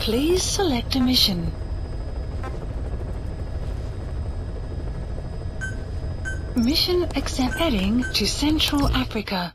Please select a mission. Mission accept heading to Central Africa.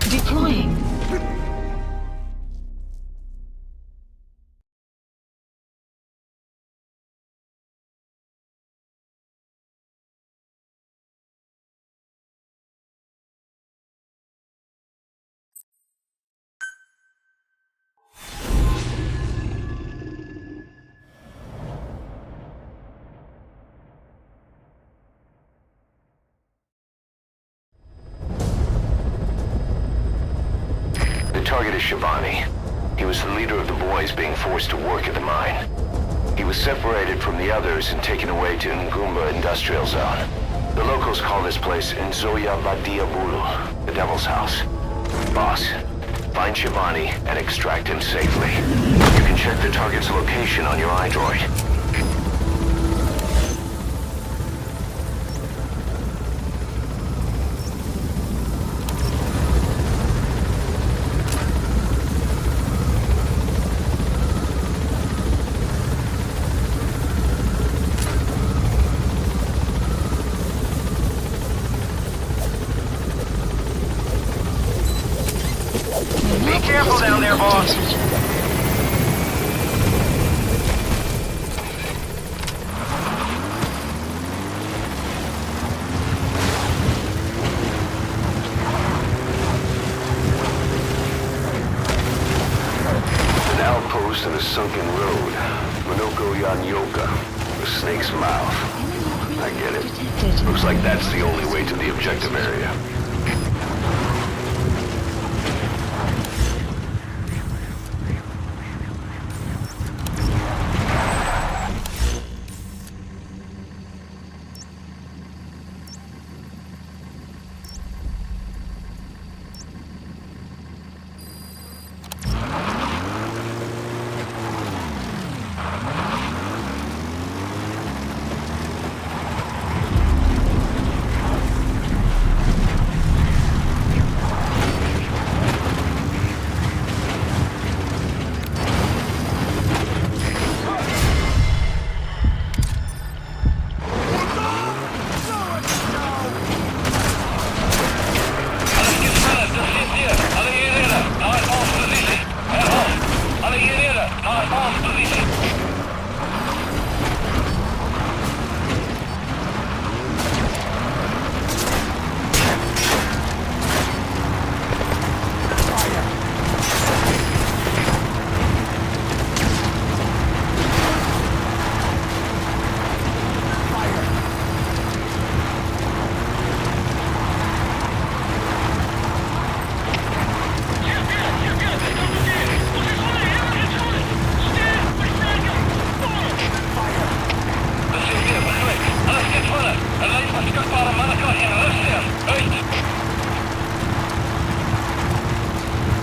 Deploying. Target is Shivani. He was the leader of the boys being forced to work at the mine. He was separated from the others and taken away to Ngumba Industrial Zone. The locals call this place Nzoya Vadia Bulu, the Devil's House. Boss, find Shivani and extract him safely. You can check the target's location on your iDroid. Careful down there, boss. An outpost in a sunken road. Minoko Yanyoka, the snake's mouth. I get it. Looks like that's the only way to the objective area.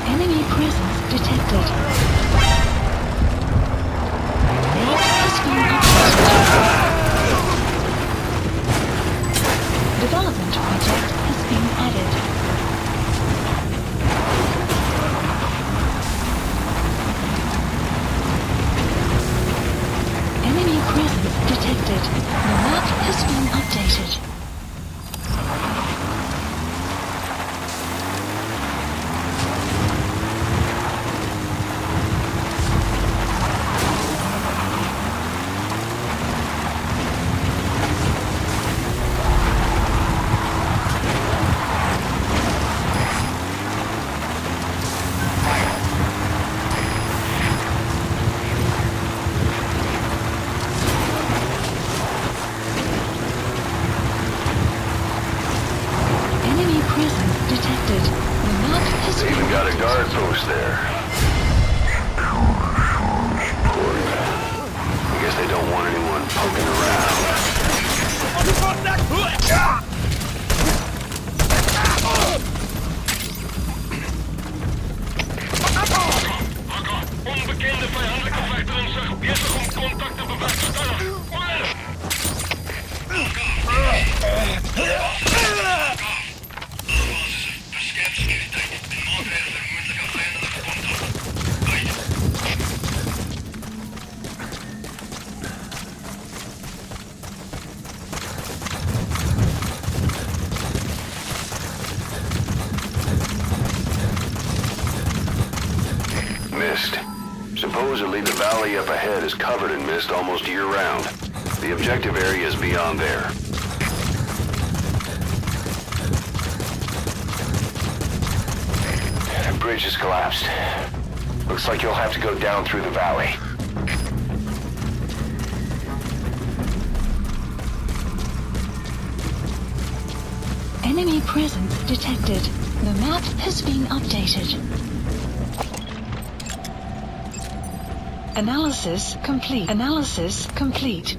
Enemy presence detected. Development project has been added. Enemy presence detected. The map has been updated. mist. Supposedly, the valley up ahead is covered in mist almost year-round. The objective area is beyond there. The bridge has collapsed. Looks like you'll have to go down through the valley. Enemy presence detected. The map has been updated. Analysis complete. Analysis complete.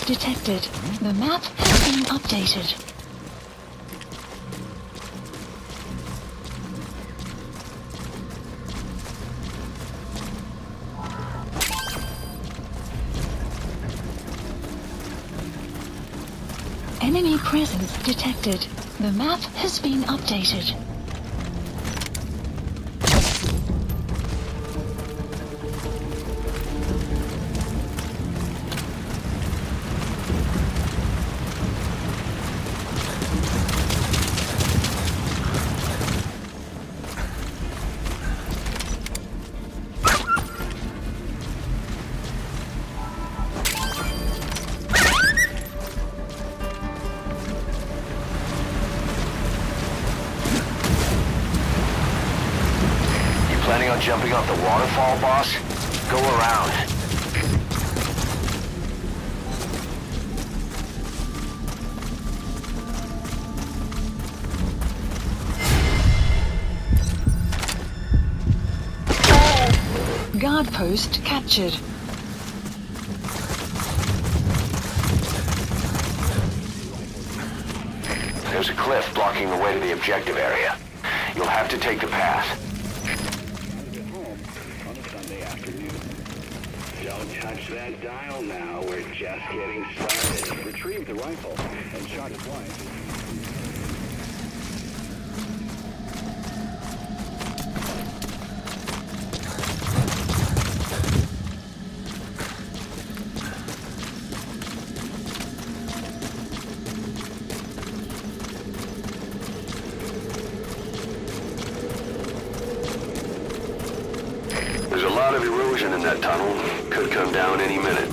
Detected. The map has been updated. Enemy presence detected. The map has been updated. Planning on jumping off the waterfall, boss? Go around. Guard post captured. There's a cliff blocking the way to the objective area. You'll have to take the path. Don't touch that dial now. We're just getting started. Retrieve the rifle and shot his wife. There's a lot of erosion in that tunnel. Could come down any minute.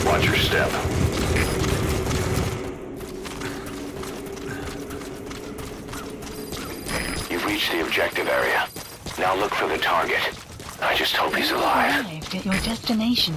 Watch your step. You've reached the objective area. Now look for the target. I just hope he's alive. Arrived at your destination.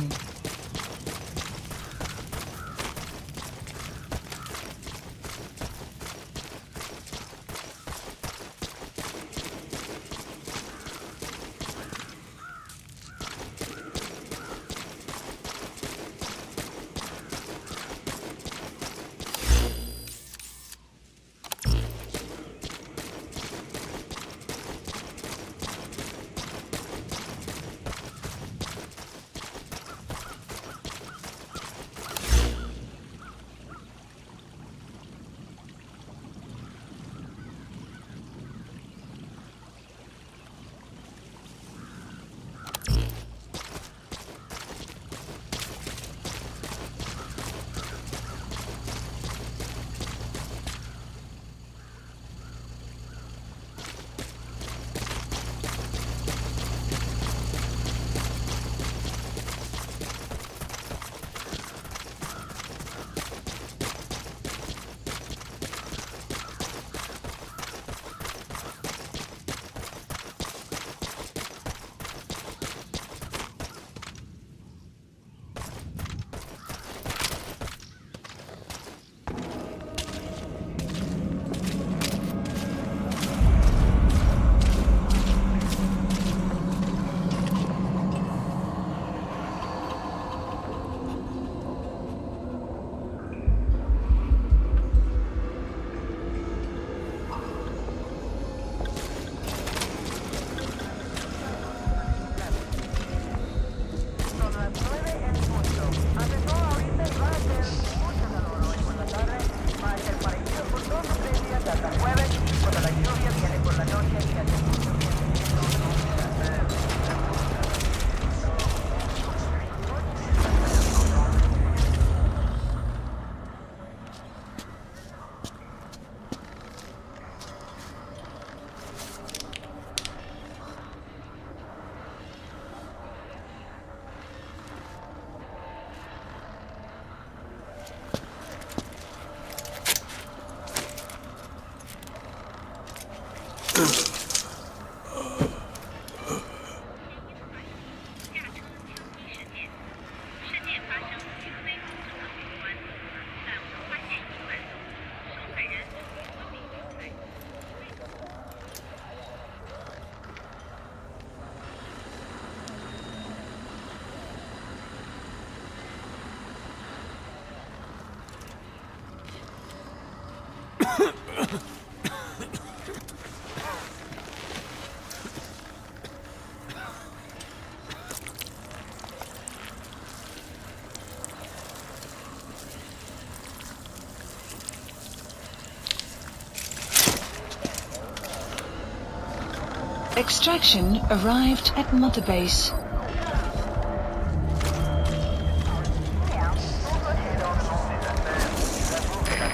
Extraction arrived at Mother Base.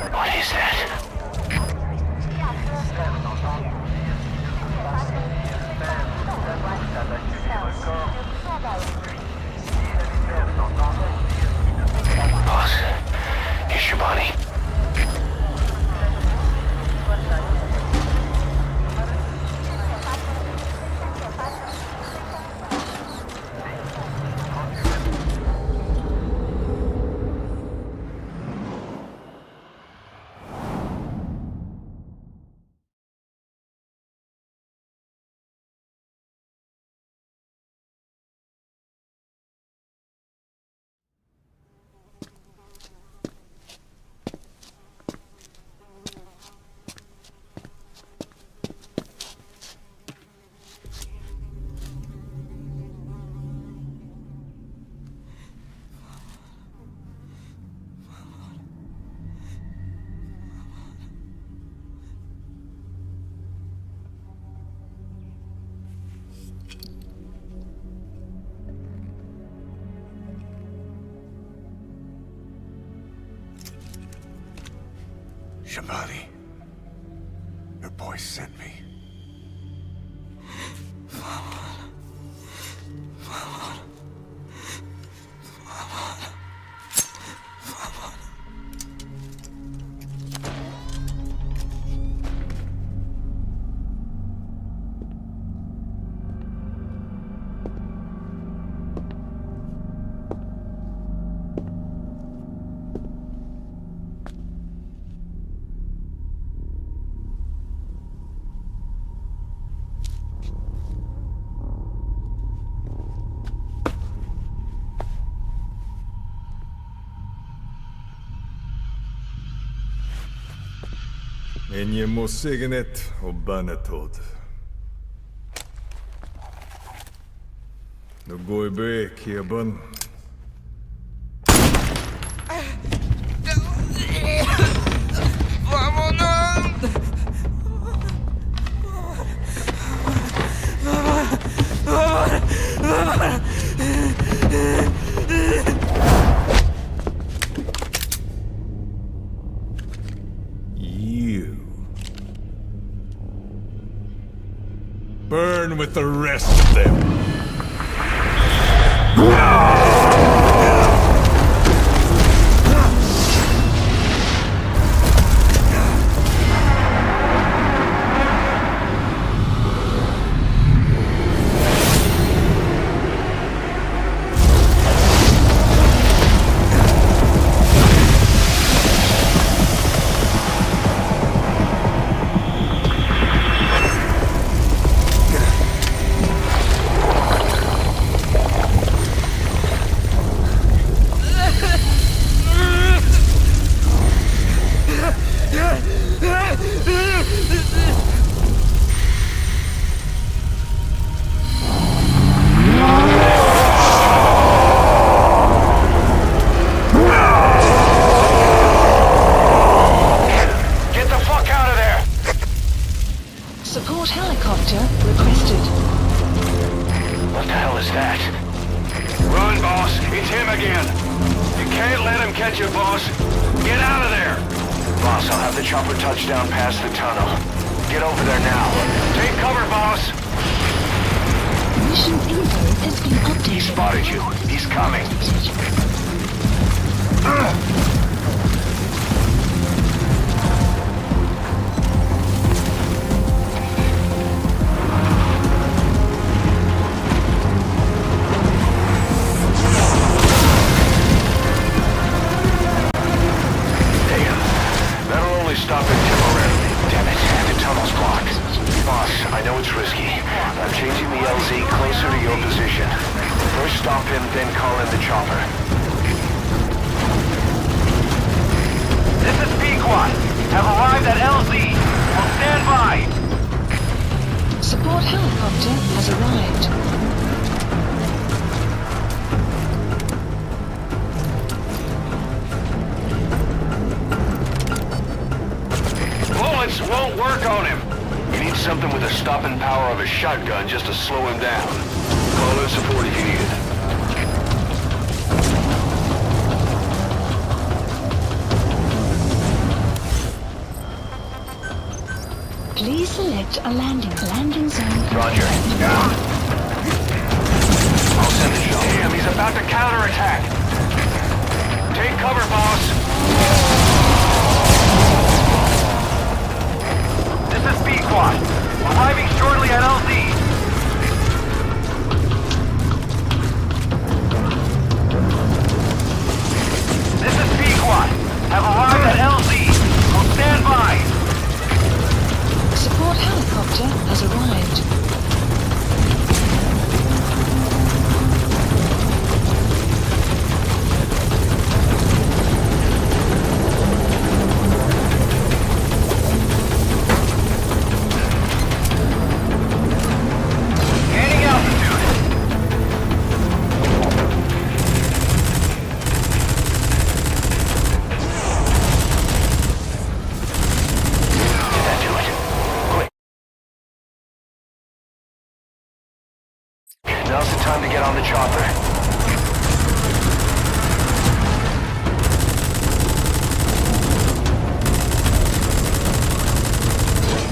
What is that? Boss, here's Shabani. Shabani, your boy sent me. En je moet zeggen het op bijna dood. Nu ga je bij, Kierban. Burn with the rest of them. Something with the stopping power of a shotgun just to slow him down. Call in support if you need it. Please select a landing zone. Roger. I'll send the shot. Damn, he's about to counterattack. Take cover, boss. This is B-Quad. Arriving shortly at LZ. This is B-Quad. Have arrived at LZ. We'll stand by. Support helicopter has arrived. Gaining altitude. Did that do it? Quick. Now's the time to get on the chopper.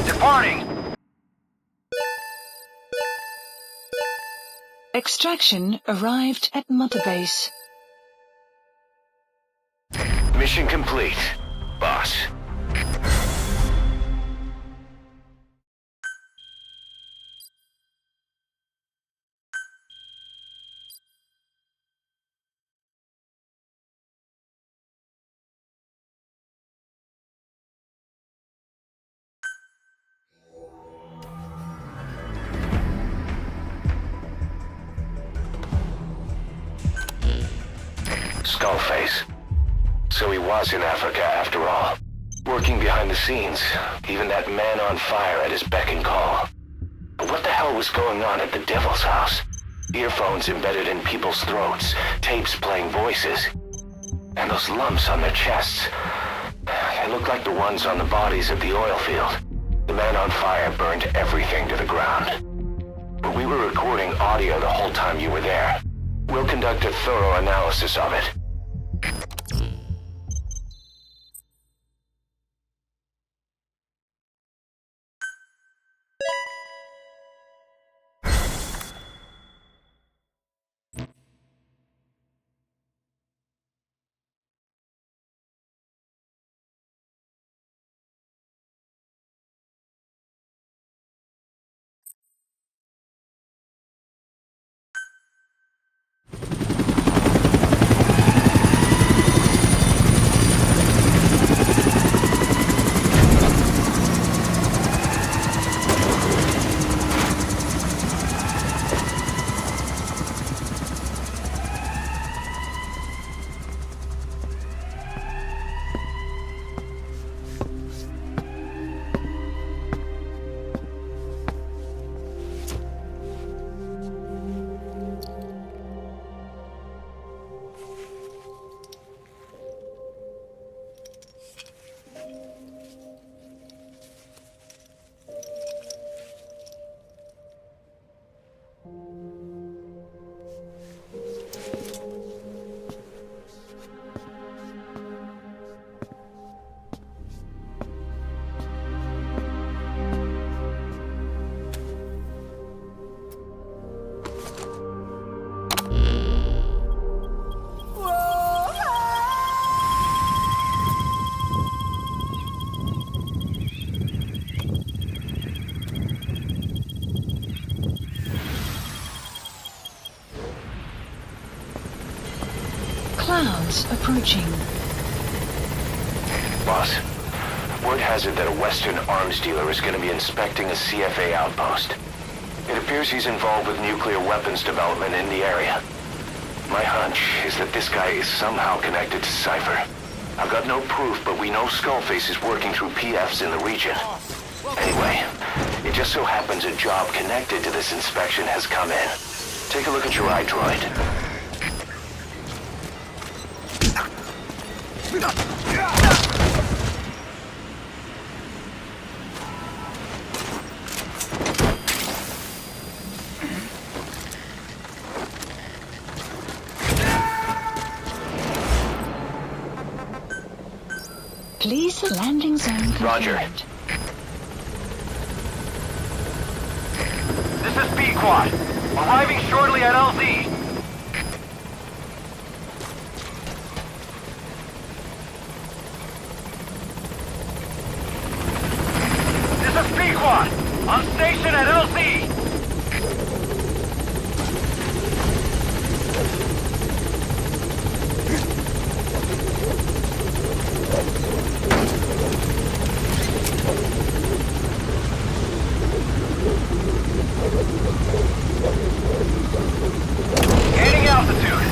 Departing. Extraction arrived at Mother Base. Mission complete, boss. Skullface. So he was in Africa after all. Working behind the scenes. Even that man on fire at his beck and call. But what the hell was going on at the Devil's house? Earphones embedded in people's throats. Tapes playing voices. And those lumps on their chests. They looked like the ones on the bodies at the oil field. The man on fire burned everything to the ground. But we were recording audio the whole time you were there. We'll conduct a thorough analysis of it. Clouds approaching. Boss, word has it that a Western arms dealer is going to be inspecting a CFA outpost. It appears he's involved with nuclear weapons development in the area. My hunch is that this guy is somehow connected to Cypher. I've got no proof, but we know Skullface is working through PFs in the region. Anyway, it just so happens a job connected to this inspection has come in. Take a look at your iDroid. Please, landing zone Roger. confirmed. This is B-Quad. Arriving shortly at LZ. This is B-Quad. On station at LZ. Gaining altitude.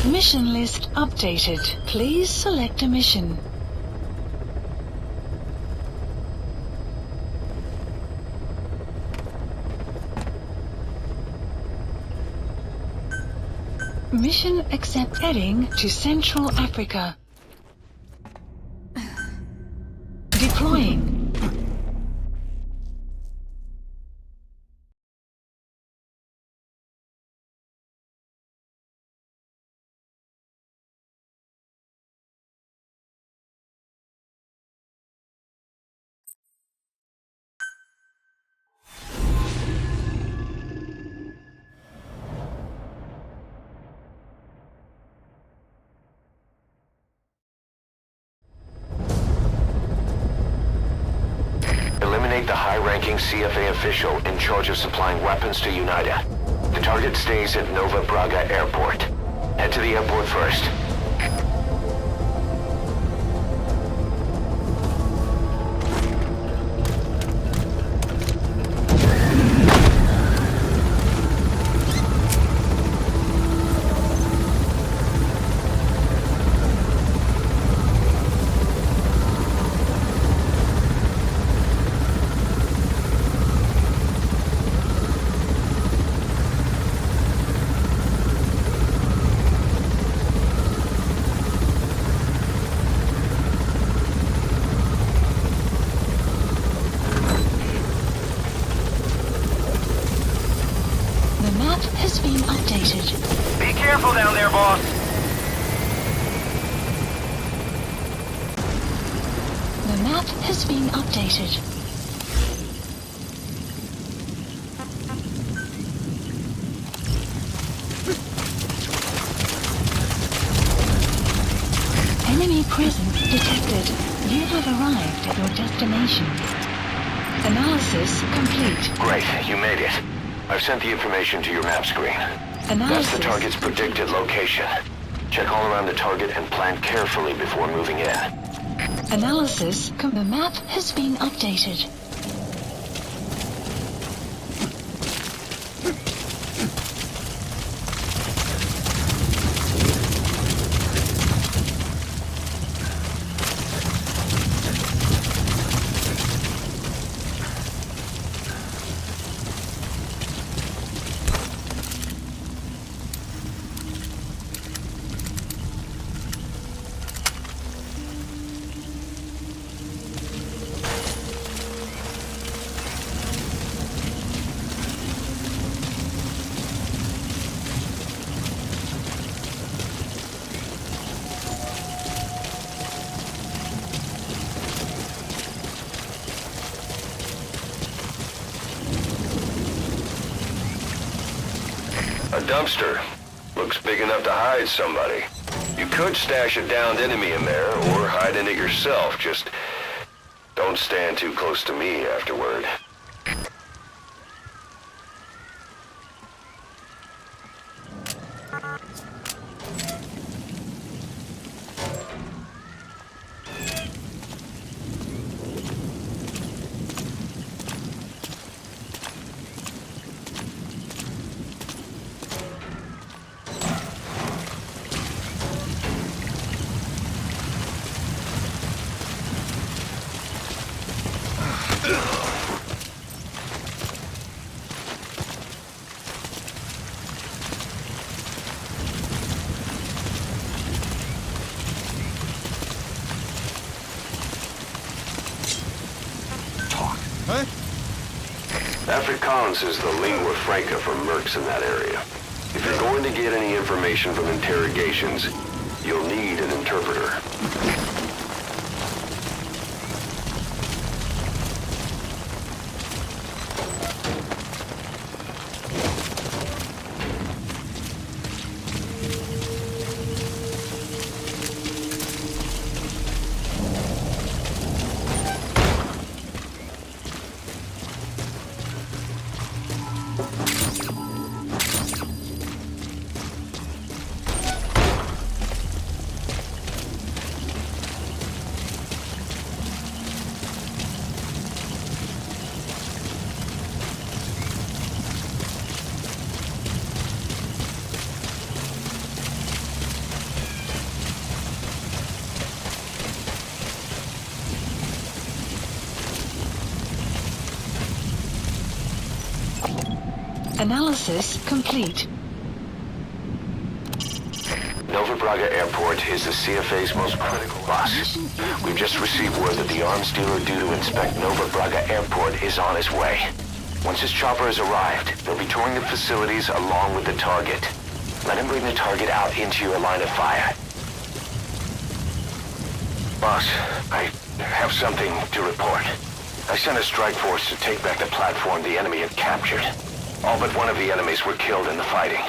Mission list updated. Please select a mission. Mission accept heading to Central Africa. Deploying. Eliminate the high-ranking CFA official in charge of supplying weapons to UNITA. The target stays at Nova Braga Airport. Head to the airport first. Has been updated. Be careful down there, boss. The map has been updated. Enemy presence detected. You have arrived at your destination. Analysis complete. Great, you made it. I've sent the information to your map screen. Analysis. That's the target's predicted location. Check all around the target and plan carefully before moving in. Analysis. The map has been updated. A dumpster. Looks big enough to hide somebody. You could stash a downed enemy in there, or hide in it yourself. Just don't stand too close to me afterward. Afrikaans is the lingua franca for mercs in that area. If you're going to get any information from interrogations, you'll need an interpreter. Analysis complete. Nova Braga Airport is the CFA's most critical boss. We've just received word that the arms dealer due to inspect Nova Braga Airport is on his way. Once his chopper has arrived, they'll be touring the facilities along with the target. Let him bring the target out into your line of fire. Boss, I have something to report. I sent a strike force to take back the platform the enemy had captured. All but one of the enemies were killed in the fighting.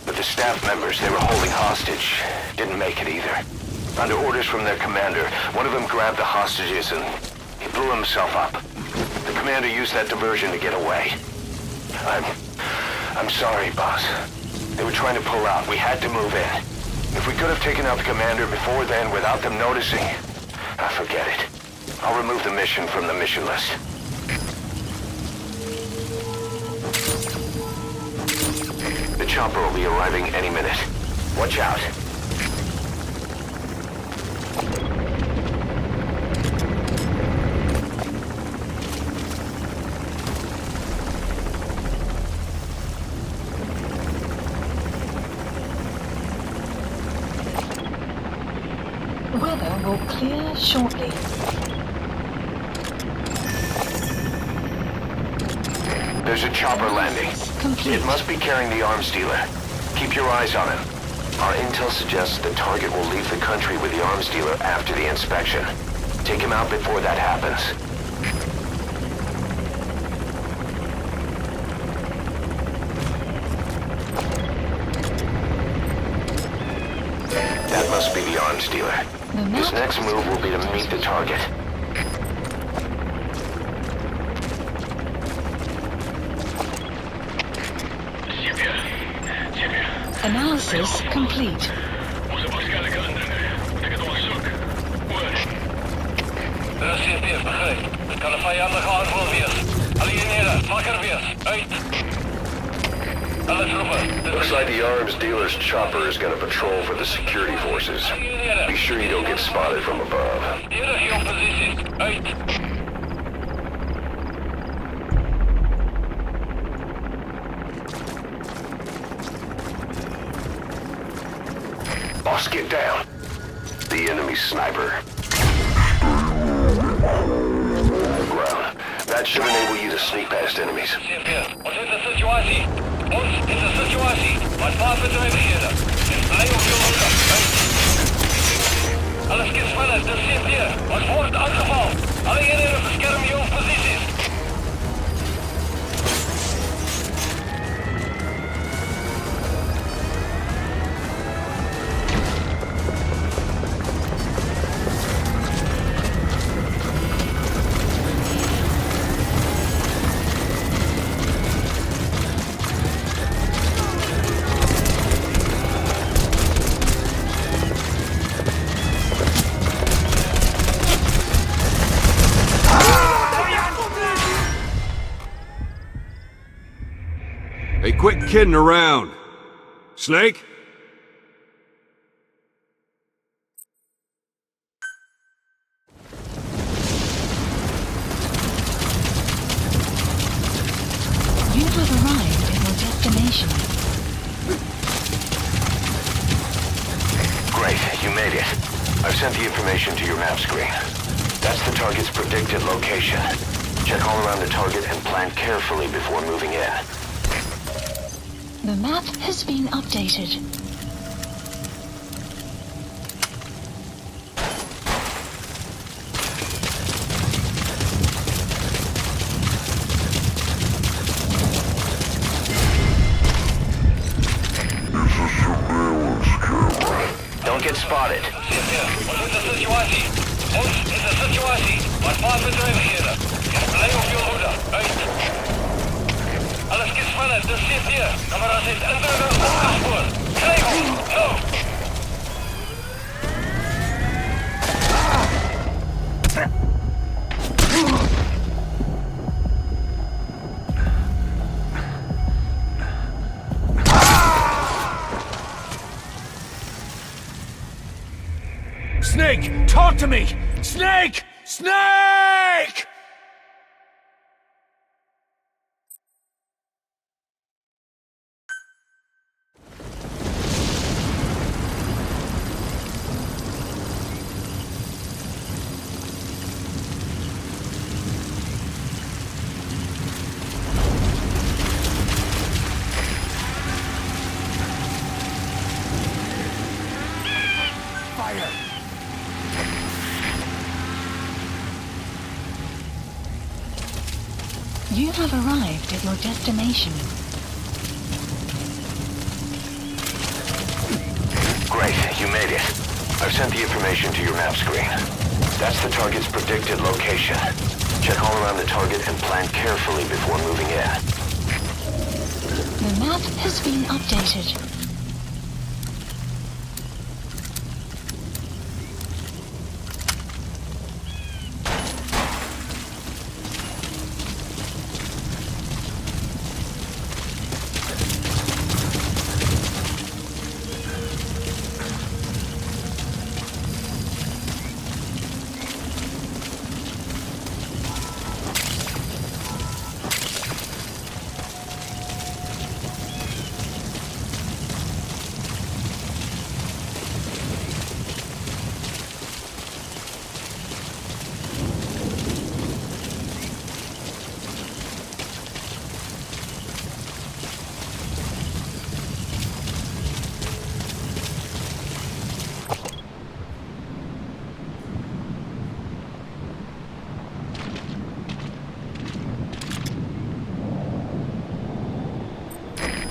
But the staff members they were holding hostage didn't make it either. Under orders from their commander, one of them grabbed the hostages and he blew himself up. The commander used that diversion to get away. I'm sorry, boss. They were trying to pull out. We had to move in. If we could have taken out the commander before then without them noticing, forget it. I'll remove the mission from the mission list. The chopper will be arriving any minute. Watch out. Weather will clear shortly. There's a chopper landing. Complete. It must be carrying the arms dealer. Keep your eyes on him. Our intel suggests the target will leave the country with the arms dealer after the inspection. Take him out before that happens. That must be the arms dealer. His next move will be to meet the target. Analysis complete. Begrepen. Het kan een vijandige aanval wees. Alieneren, wakker wees. Uit. Alles roepen. Looks like the arms dealer's chopper is going to patrol for the security forces. Be sure you don't get spotted from above. Hier is jouw positie. Uit. Boss, get down. The enemy sniper. Ground. That should enable you to sneak past enemies. Ons in de situatie. Ons in de situatie. Wat wapenbedrijvigheden. Blij op je hoogte. Alles kind spannend. De CP. Ons wordt aangevallen. Alle eenheden beschermen jouw posities. Hey, quit kidding around. Snake? have arrived at your destination. Great, you made it. I've sent the information to your map screen. That's the target's predicted location. Check all around the target and plan carefully before moving in. The map has been updated. Don't get spotted. Wat is de situatie? Ons is de situatie. Wat vaartbedrijvigheden. Blijf op je hoede. Uit. Alles gespannen, dus zit hier. Camera's is inderdaad opgespoord. Krijg ons. No. Snake, talk to me! Snake! Snake! You have arrived at your destination. Great, you made it. I've sent the information to your map screen. That's the target's predicted location. Check all around the target and plan carefully before moving in. The map has been updated.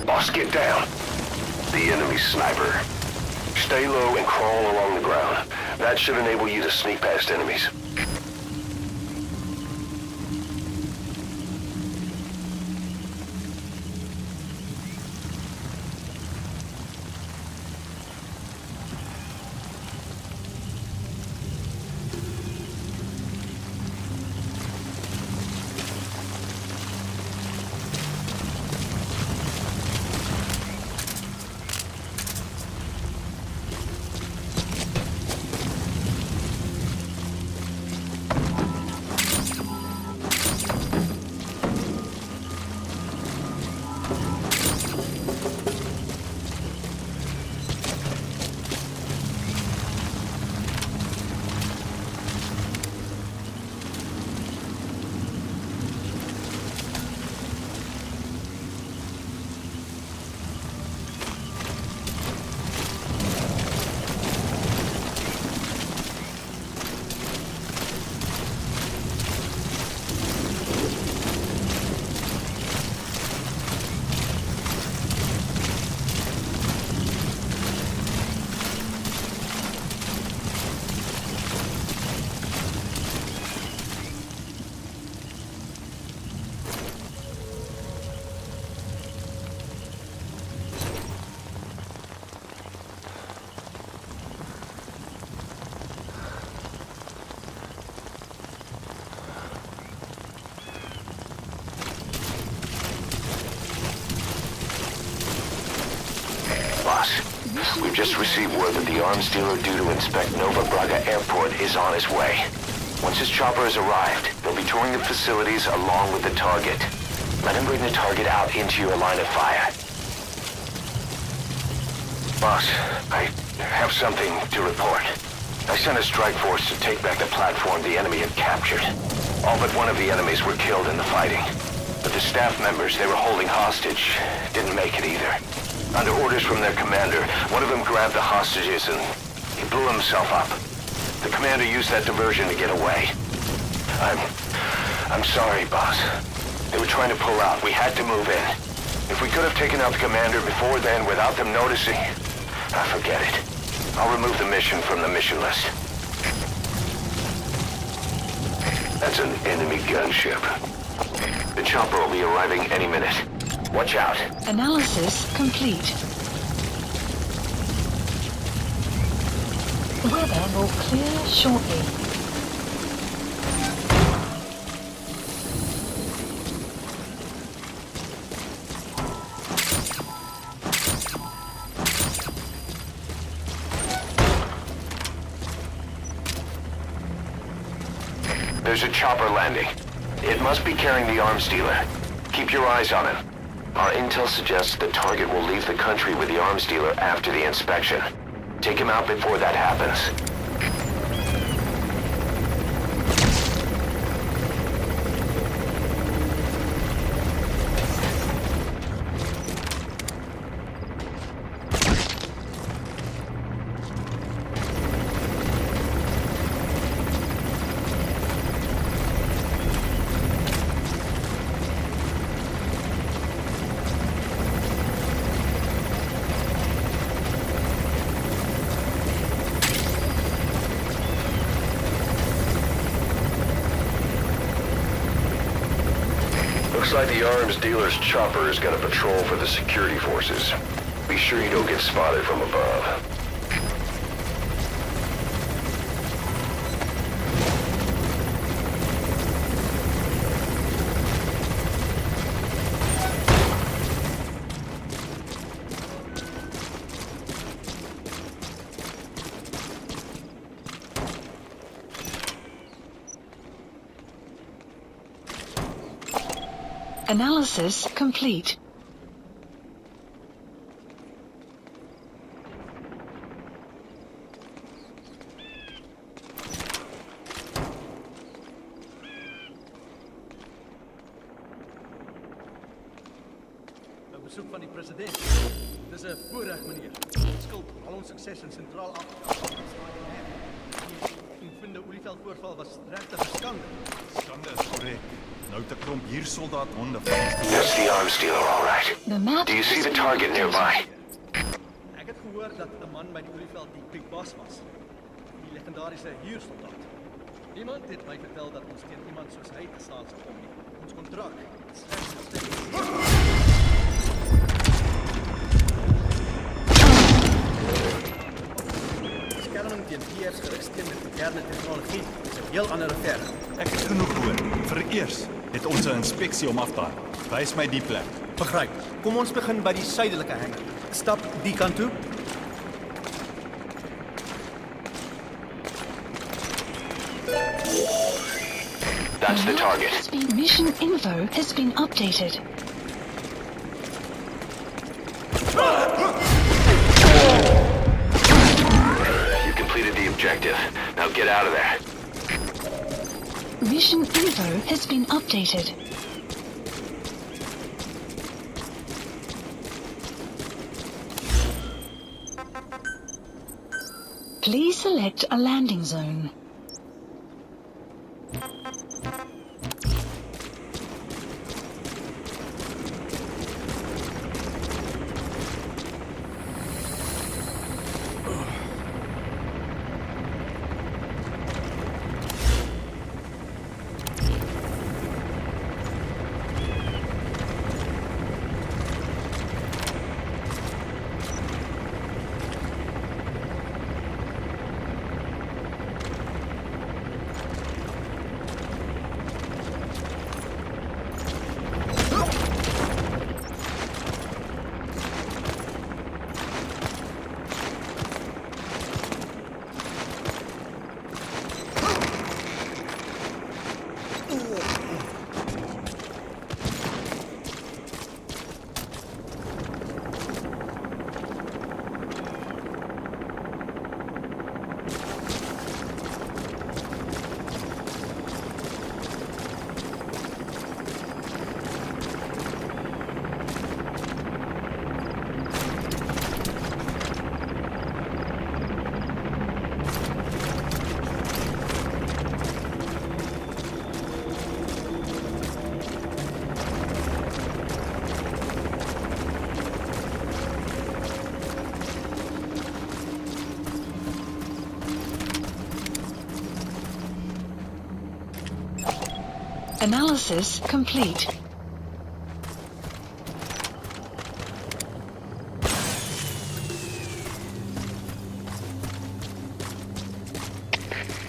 Boss, get down. The enemy sniper. Stay low and crawl along the ground. That should enable you to sneak past enemies. We've just received word that the arms dealer due to inspect Nova Braga Airport is on his way. Once his chopper has arrived, they'll be touring the facilities along with the target. Let him bring the target out into your line of fire. Boss, I have something to report. I sent a strike force to take back the platform the enemy had captured. All but one of the enemies were killed in the fighting. But the staff members they were holding hostage didn't make it either. Under orders from their commander, one of them grabbed the hostages and he blew himself up. The commander used that diversion to get away. I'm sorry, boss. They were trying to pull out. We had to move in. If we could have taken out the commander before then without them noticing, forget it. I'll remove the mission from the mission list. That's an enemy gunship. The chopper will be arriving any minute. Watch out. Analysis complete. Weather will clear shortly. There's a chopper landing. It must be carrying the arms dealer. Keep your eyes on him. Our intel suggests the target will leave the country with the arms dealer after the inspection. Take him out before that happens. Looks like the arms dealer's chopper is gonna patrol for the security forces. Be sure you don't get spotted from above. Analysis complete. Besoek van die president. Dis 'n voorreg, meneer. Ons skuld al ons sukses in Sentraal-Afrika. Die vind Olieveld-oorval was regtig 'n skande. Skande is korrek. Nou te klomp hier soldaat honde. That's the arms dealer, all right. Do you see the target nearby? Ek het gehoor dat 'n man by die Olieveld die Big Boss was. Die legendariese huursoldaat. Iemand het my vertel dat ons teen iemand soos hy te staan sal kom. Ons kontrak. Skerming teen VS gerig teen met moderne tegnologie is 'n heel ander affære. Ek het genoeg gehoor. Vereers het ons 'n inspeksie om af te haal. Wys my die plek. Begryp. Kom ons begin by die suidelike hangar. Stap die kant toe. That's the target. Mission info has been updated. You completed the objective. Now get out of there. Mission info has been updated. Please select a landing zone. Analysis complete.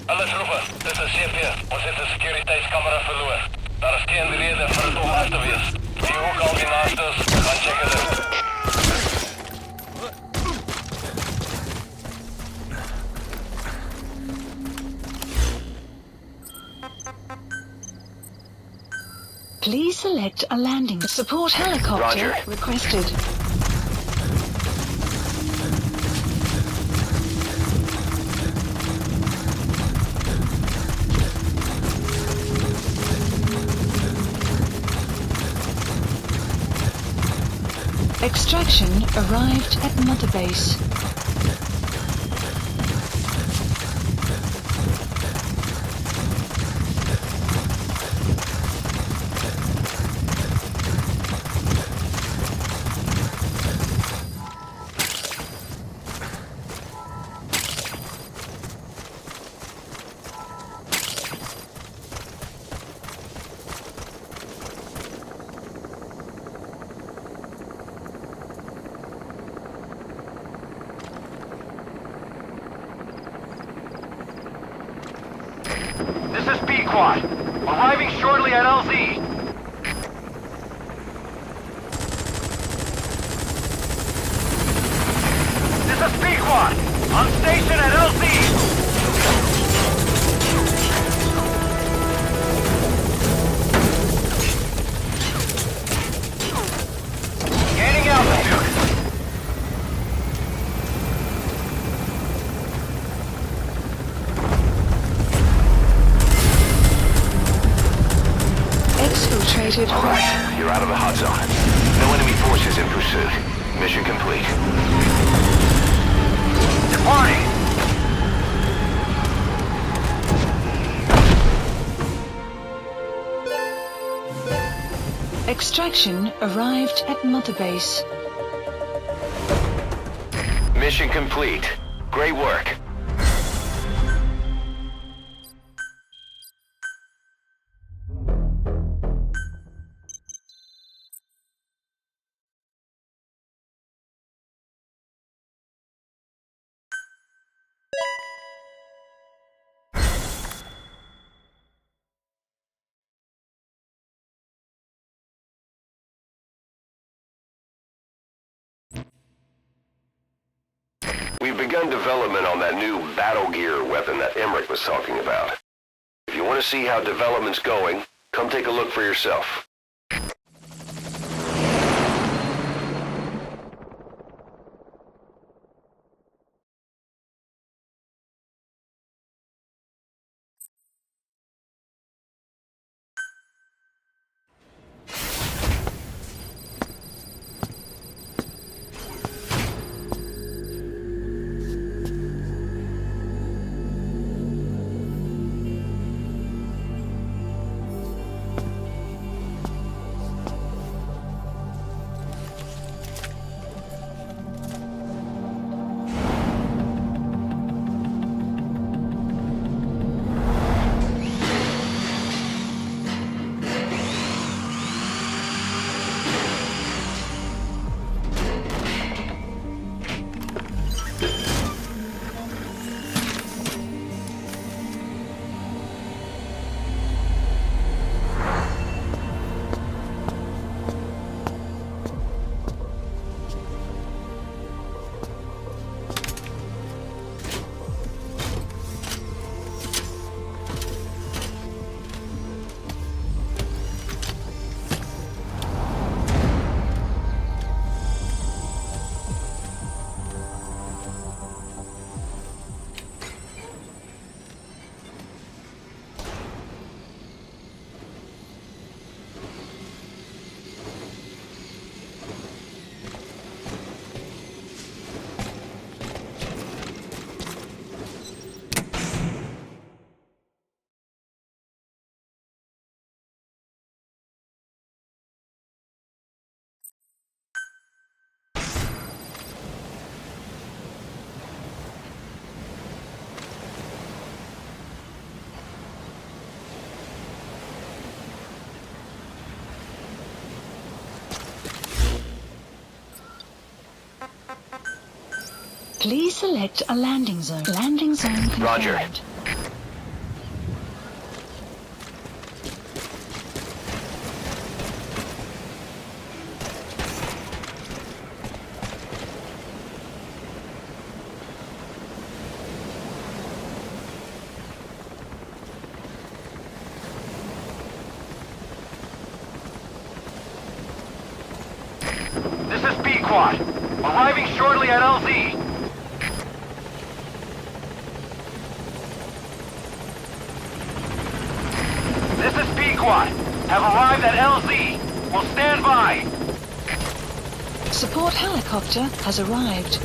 Alles roepen, dit is CP. Ons het 'n sekuriteitskamera verloor. Daar is geen rede vir dit om af te wees. Die hoek al die naastes, gaan check dit. Please select a landing. Support helicopter Roger. requested. Extraction arrived at Mother Base. This is B-Quad. Arriving shortly at LZ. This is B-Quad. On station at LZ. Gaining altitude. Exfiltrated. All right, you're out of the hot zone. No enemy forces in pursuit. Mission complete. Departing. Extraction arrived at Mother Base. Mission complete. Great work. We've begun development on that new battle gear weapon that Emmerich was talking about. If you want to see how development's going, come take a look for yourself. Please select a landing zone. Landing zone confirmed. Roger. This is B-Quad. Arriving shortly at LZ. This is B-Quad. Have arrived at LZ. Will stand by. Support helicopter has arrived.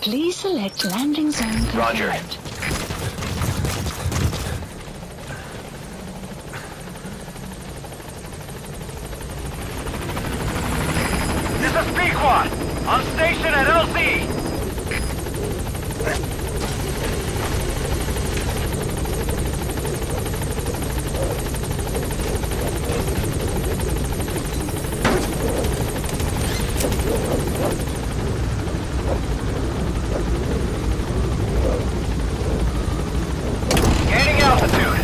Please select landing zone confirmed. Roger. This is B-Quad. On station at LZ. Gaining altitude.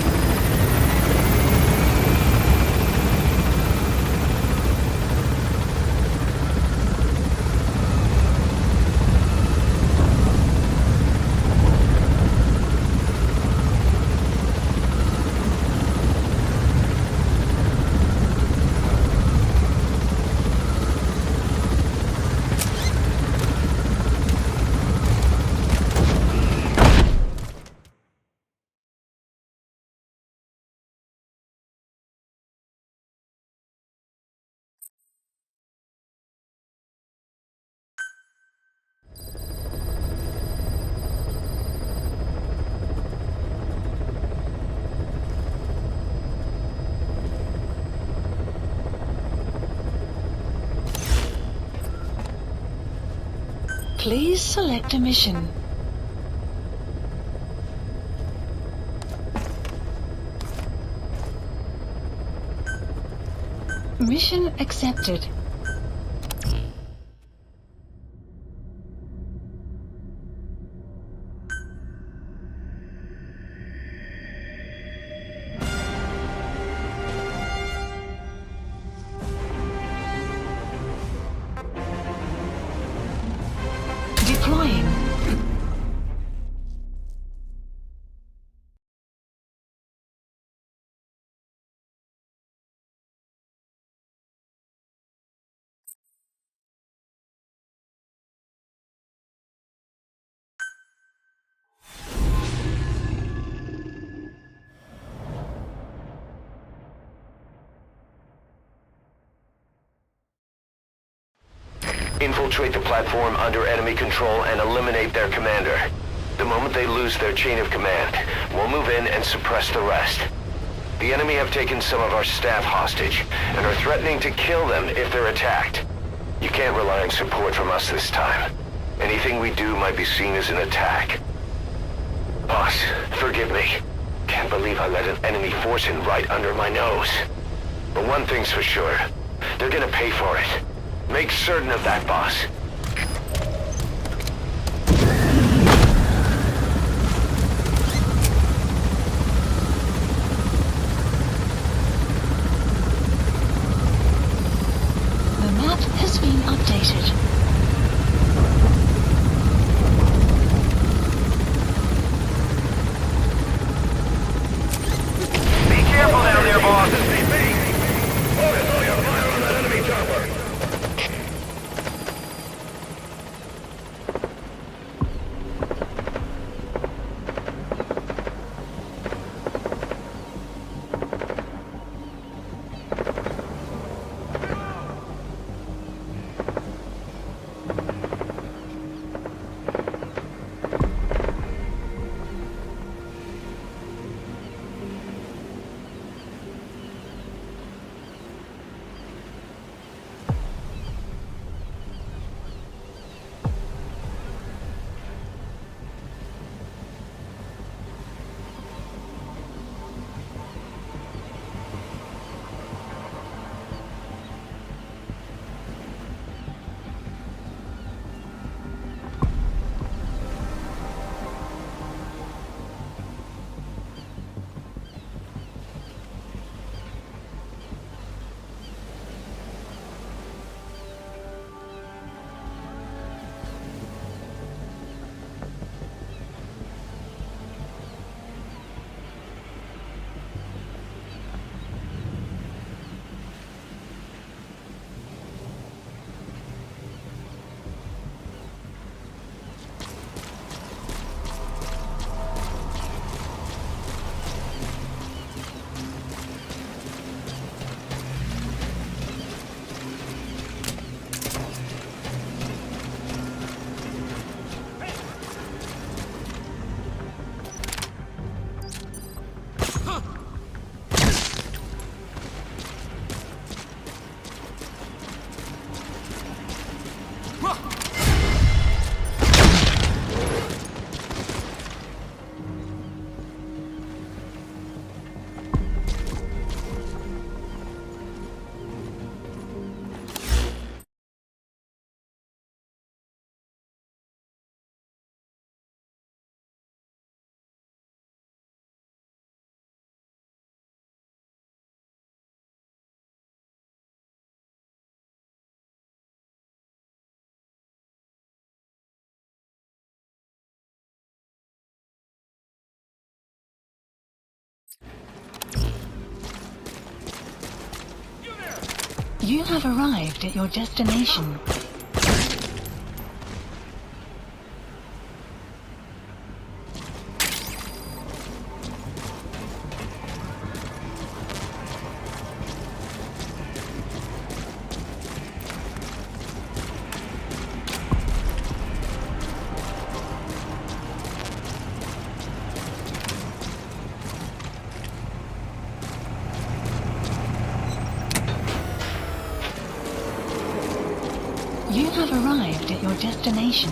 Please select a mission. Mission accepted. Deploying. Infiltrate the platform under enemy control and eliminate their commander. The moment they lose their chain of command, we'll move in and suppress the rest. The enemy have taken some of our staff hostage and are threatening to kill them if they're attacked. You can't rely on support from us this time. Anything we do might be seen as an attack. Boss, forgive me. Can't believe I let an enemy force in right under my nose. But one thing's for sure. They're gonna pay for it. Make certain of that, boss. The map has been updated. Be careful down there, boss. Focus all your fire on that enemy chopper. You have arrived at your destination. You have arrived at your destination.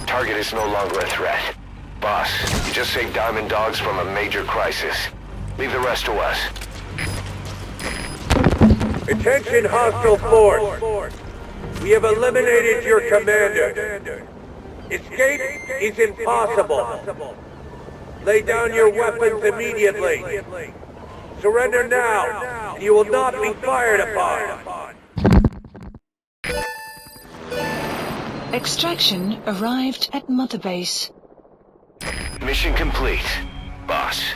Target is no longer a threat. Boss, you just saved Diamond Dogs from a major crisis. Leave the rest to us. Attention hostile force! We have eliminated your commander. Escape is impossible. Lay down your weapons immediately. Surrender now, and you will not be fired upon. Extraction arrived at Mother Base. Mission complete, boss.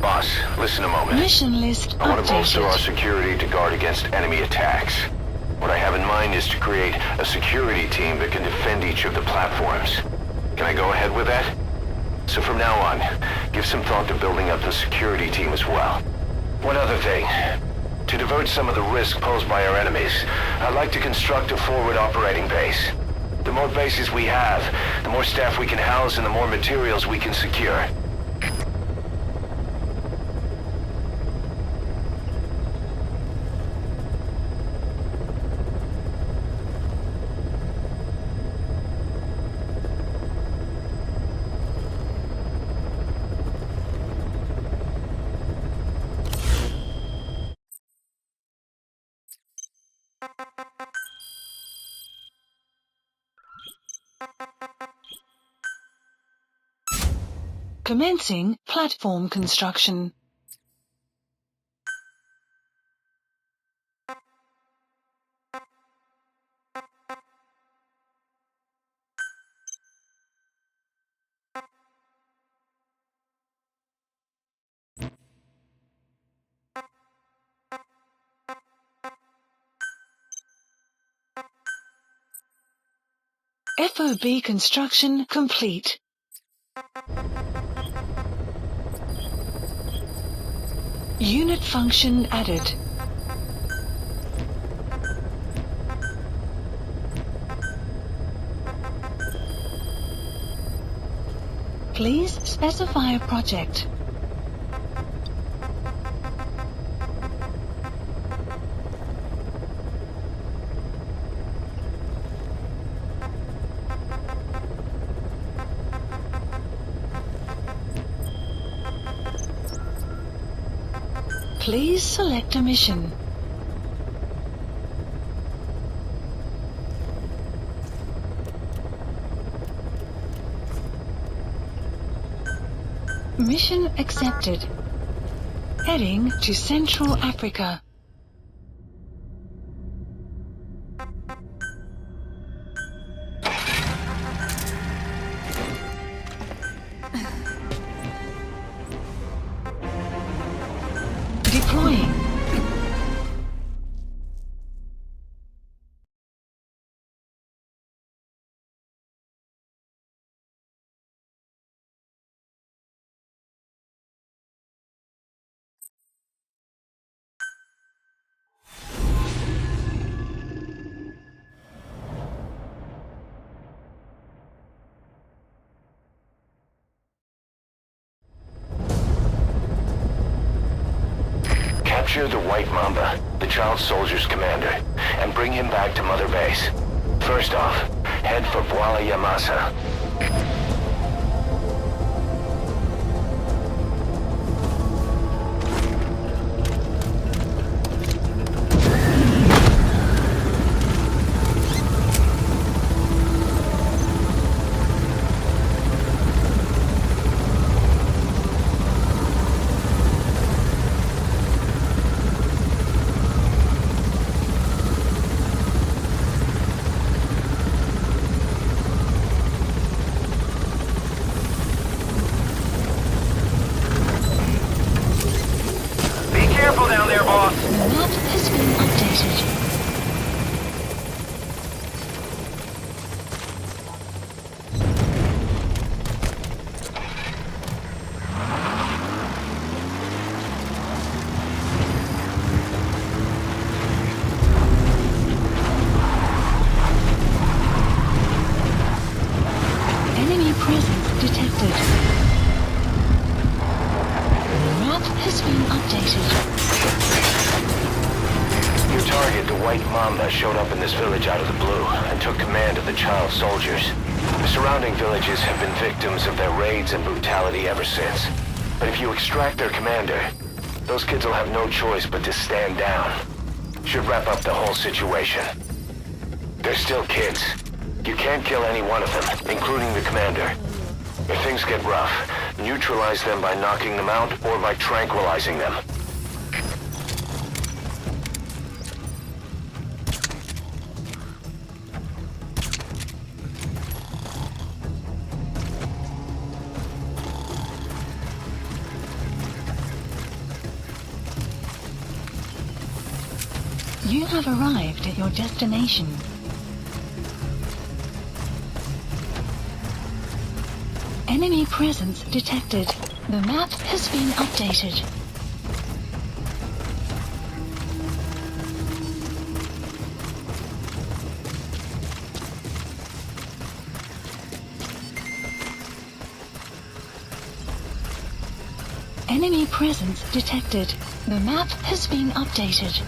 Boss, listen a moment. Mission list I want to bolster our updated. security to guard against enemy attacks. What I have in mind is to create a security team that can defend each of the platforms. Can I go ahead with that? So from now on, give some thought to building up the security team as well. One other thing. To divert some of the risk posed by our enemies, I'd like to construct a forward operating base. The more bases we have, the more staff we can house and the more materials we can secure. Commencing platform construction. FOB construction complete. Unit function added. Please specify a project. Please select a mission. Mission accepted. Heading to Central Africa. Deploying. Capture the White Mamba, the child soldier's commander, and bring him back to Mother Base. First off, head for Voila Yamasa. MAMBA showed up in this village out of the blue and took command of the child soldiers. The surrounding villages have been victims of their raids and brutality ever since. But if you extract their commander, those kids will have no choice but to stand down. Should wrap up the whole situation. They're still kids. You can't kill any one of them, including the commander. If things get rough, neutralize them by knocking them out or by tranquilizing them. You have arrived at your destination. Enemy presence detected. The map has been updated. Enemy presence detected. The map has been updated.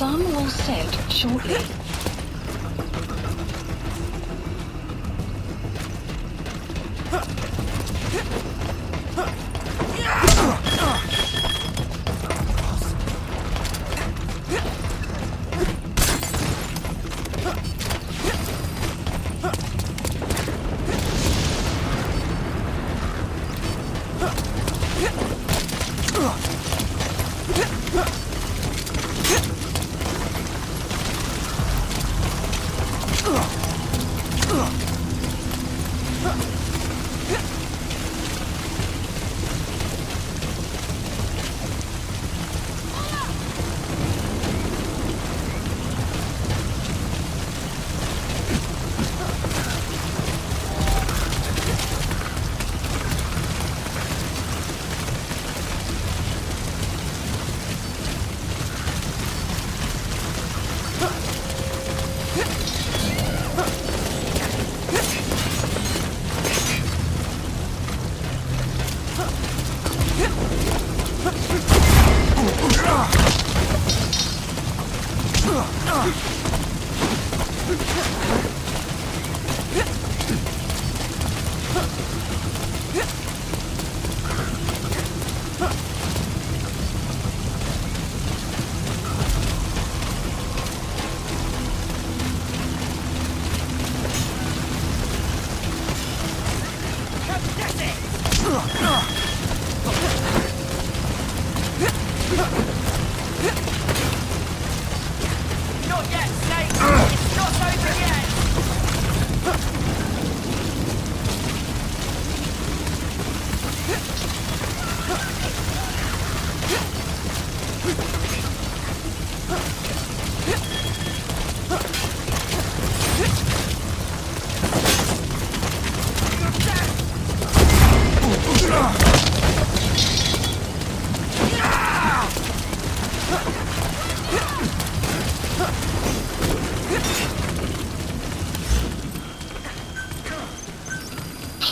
sun will set shortly.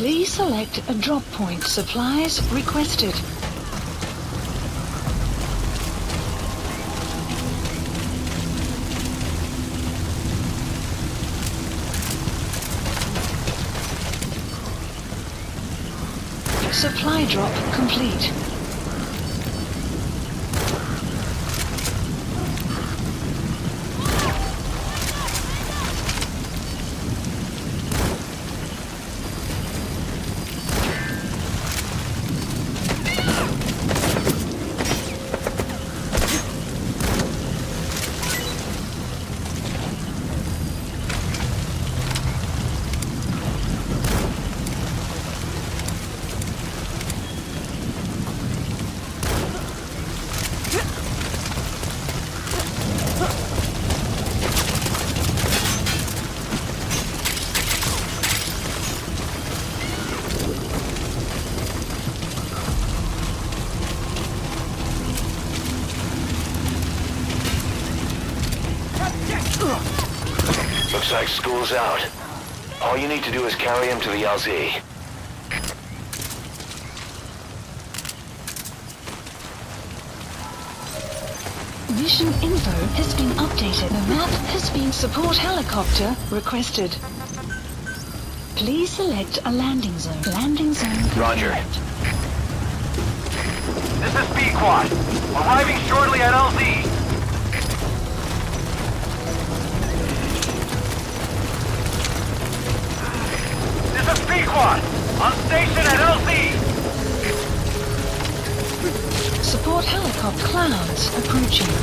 Please select a drop point. Supplies requested. Supply drop complete. Looks like school's out. All you need to do is carry him to the LZ. Mission info has been updated. The map has been support helicopter requested. Please select a landing zone. Landing zone. Roger. This is B-Quad. Arriving shortly at LZ. This is B-Quad. On station at LZ. Support helicopter clouds approaching.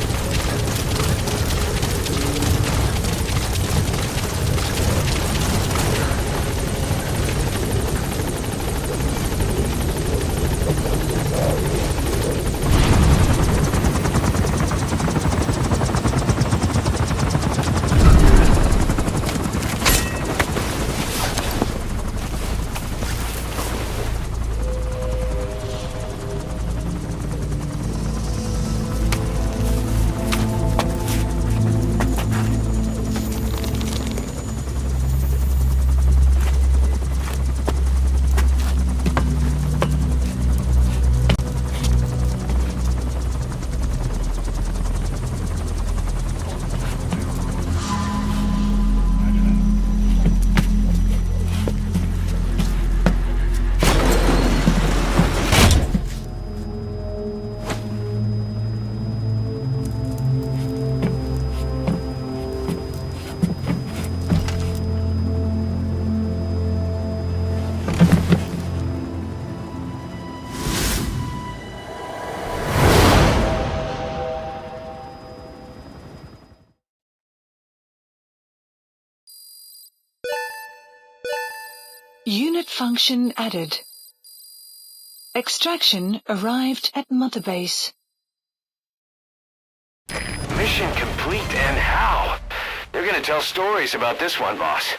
Unit function added. Extraction arrived at Mother Base. Mission complete, and how? They're gonna tell stories about this one, boss.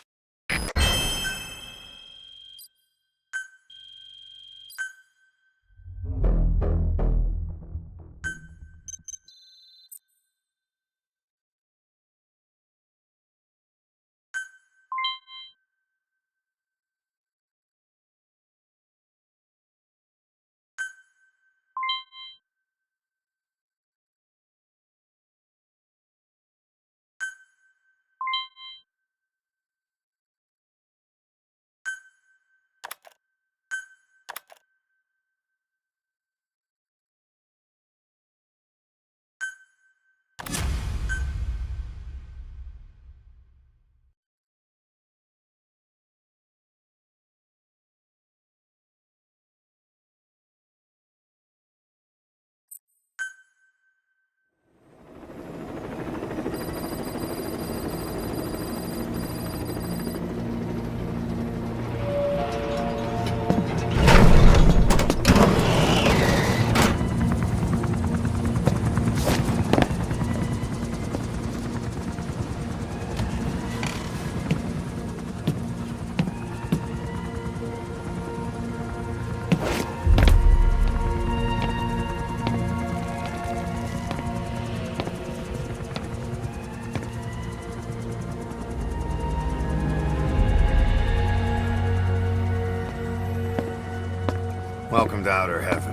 Welcome to Outer Heaven.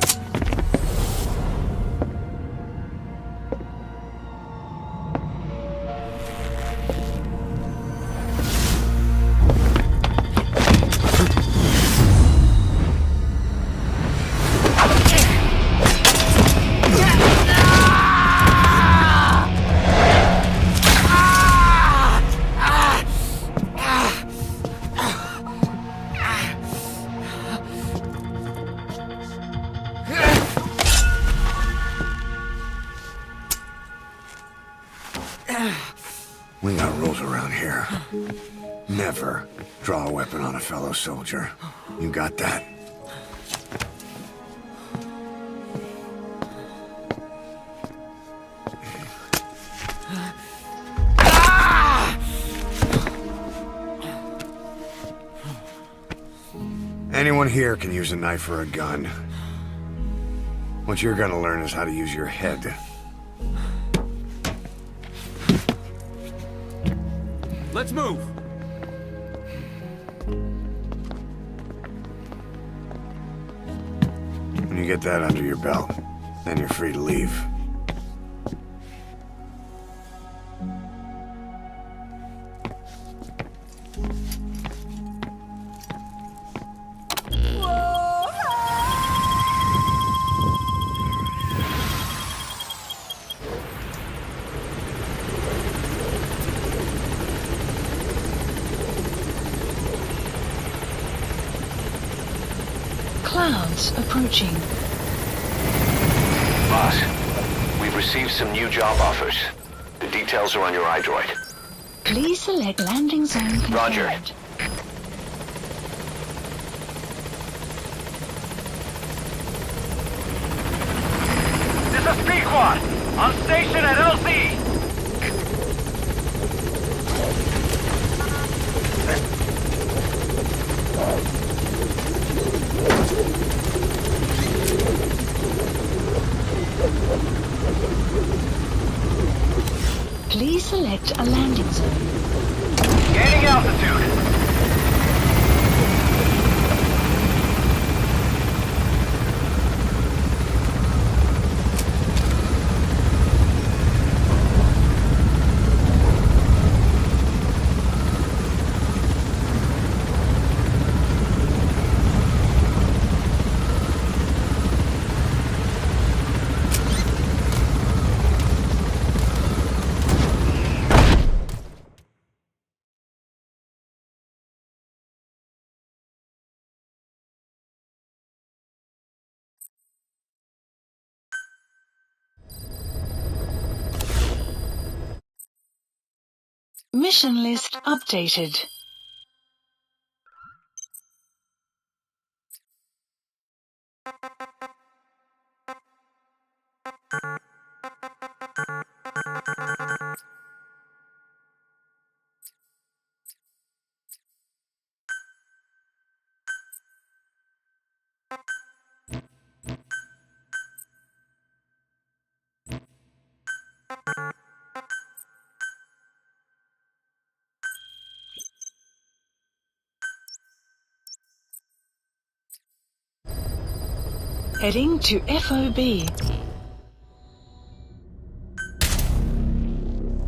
We got rules around here. Never draw a weapon on a fellow soldier. You got that? Anyone here can use a knife or a gun. What you're gonna learn is how to use your head. Let's move! When you get that under your belt, then you're free to leave. Clouds approaching. Boss, we've received some new job offers. The details are on your iDroid. Please select landing zone confirmed. Roger. This is Pequod, on station at LZ. Please select a landing zone. Gaining altitude. Mission list updated. Heading to FOB.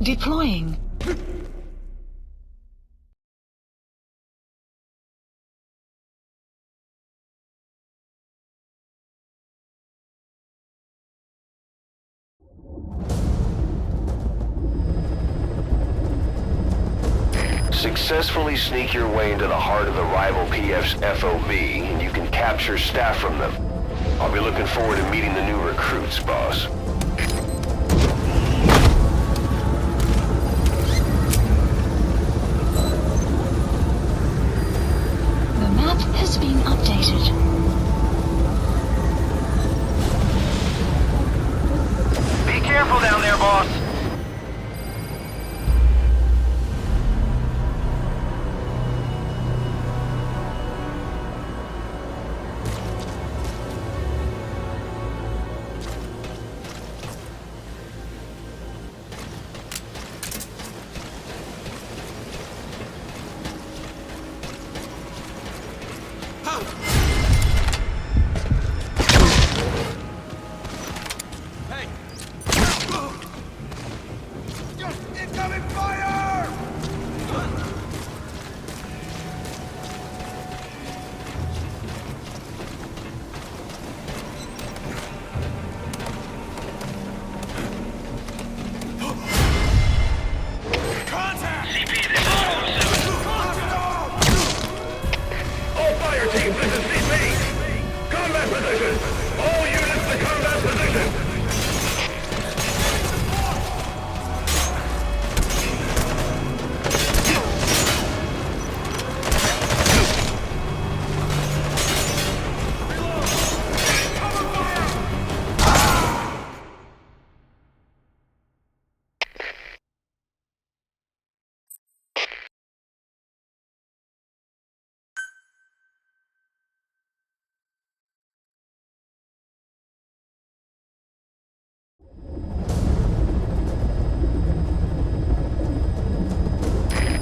Deploying. Successfully sneak your way into the heart of the rival PF's FOB, and you can capture staff from them. I'll be looking forward to meeting the new recruits, boss. The map has been updated. Be careful down there, boss.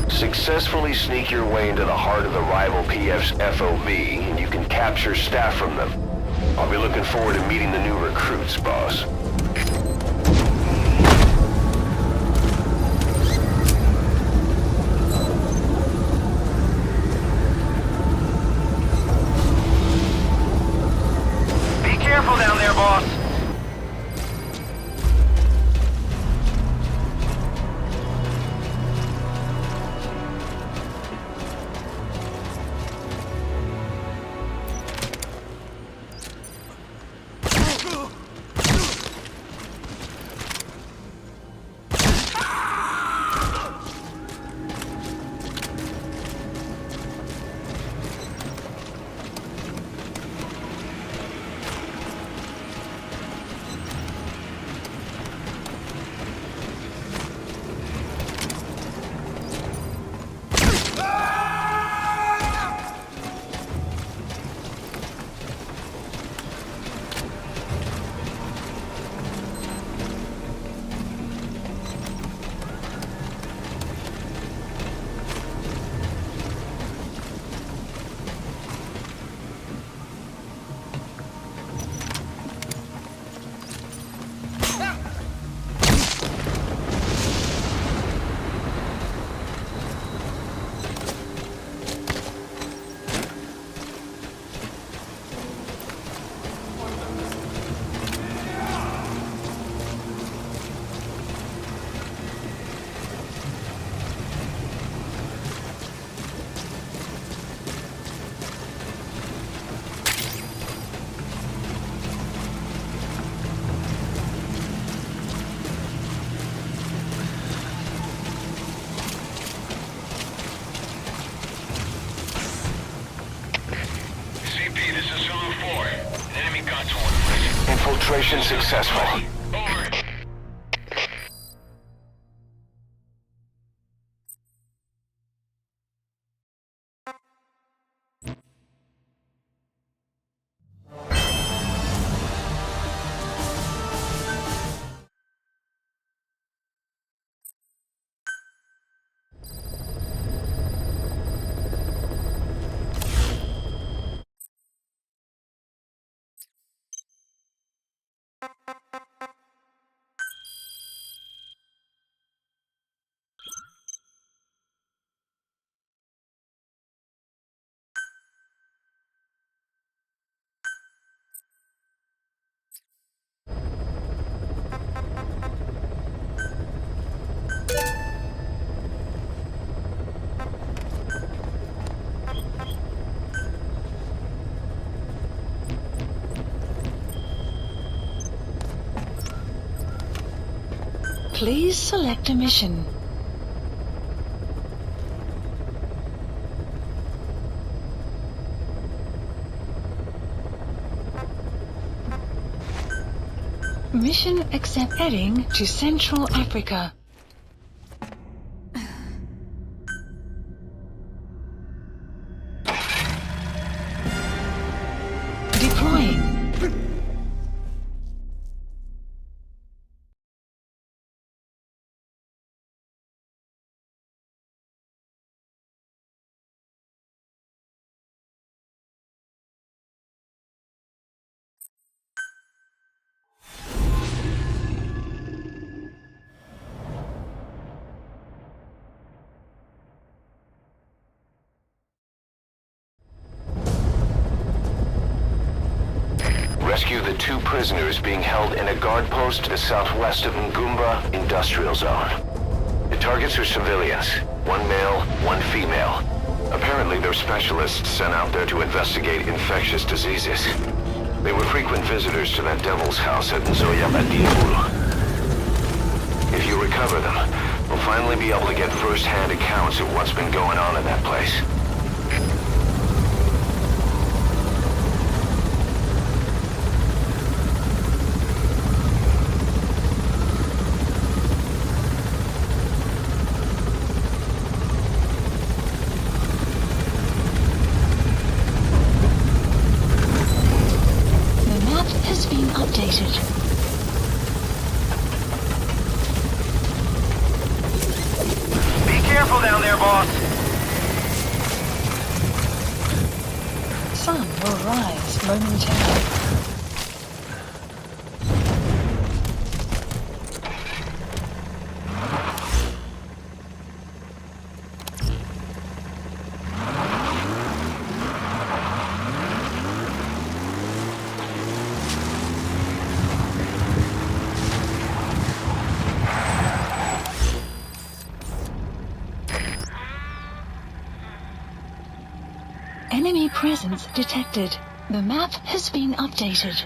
Successfully sneak your way into the heart of the rival PF's FOB, and you can capture staff from them. I'll be looking forward to meeting the new recruits, boss. Be careful down there, boss. Infiltration successful. Over. Please select a mission. Mission accept heading to Central Africa. Deploying. Rescue the 2 prisoners being held in a guard post to the southwest of Ngumba Industrial Zone. The targets are civilians, 1 male, 1 female. Apparently they're specialists sent out there to investigate infectious diseases. They were frequent visitors to that devil's house at Nzoya Badiabulu. If you recover them, we'll finally be able to get first-hand accounts of what's been going on in that place. Enemy presence detected. The map has been updated.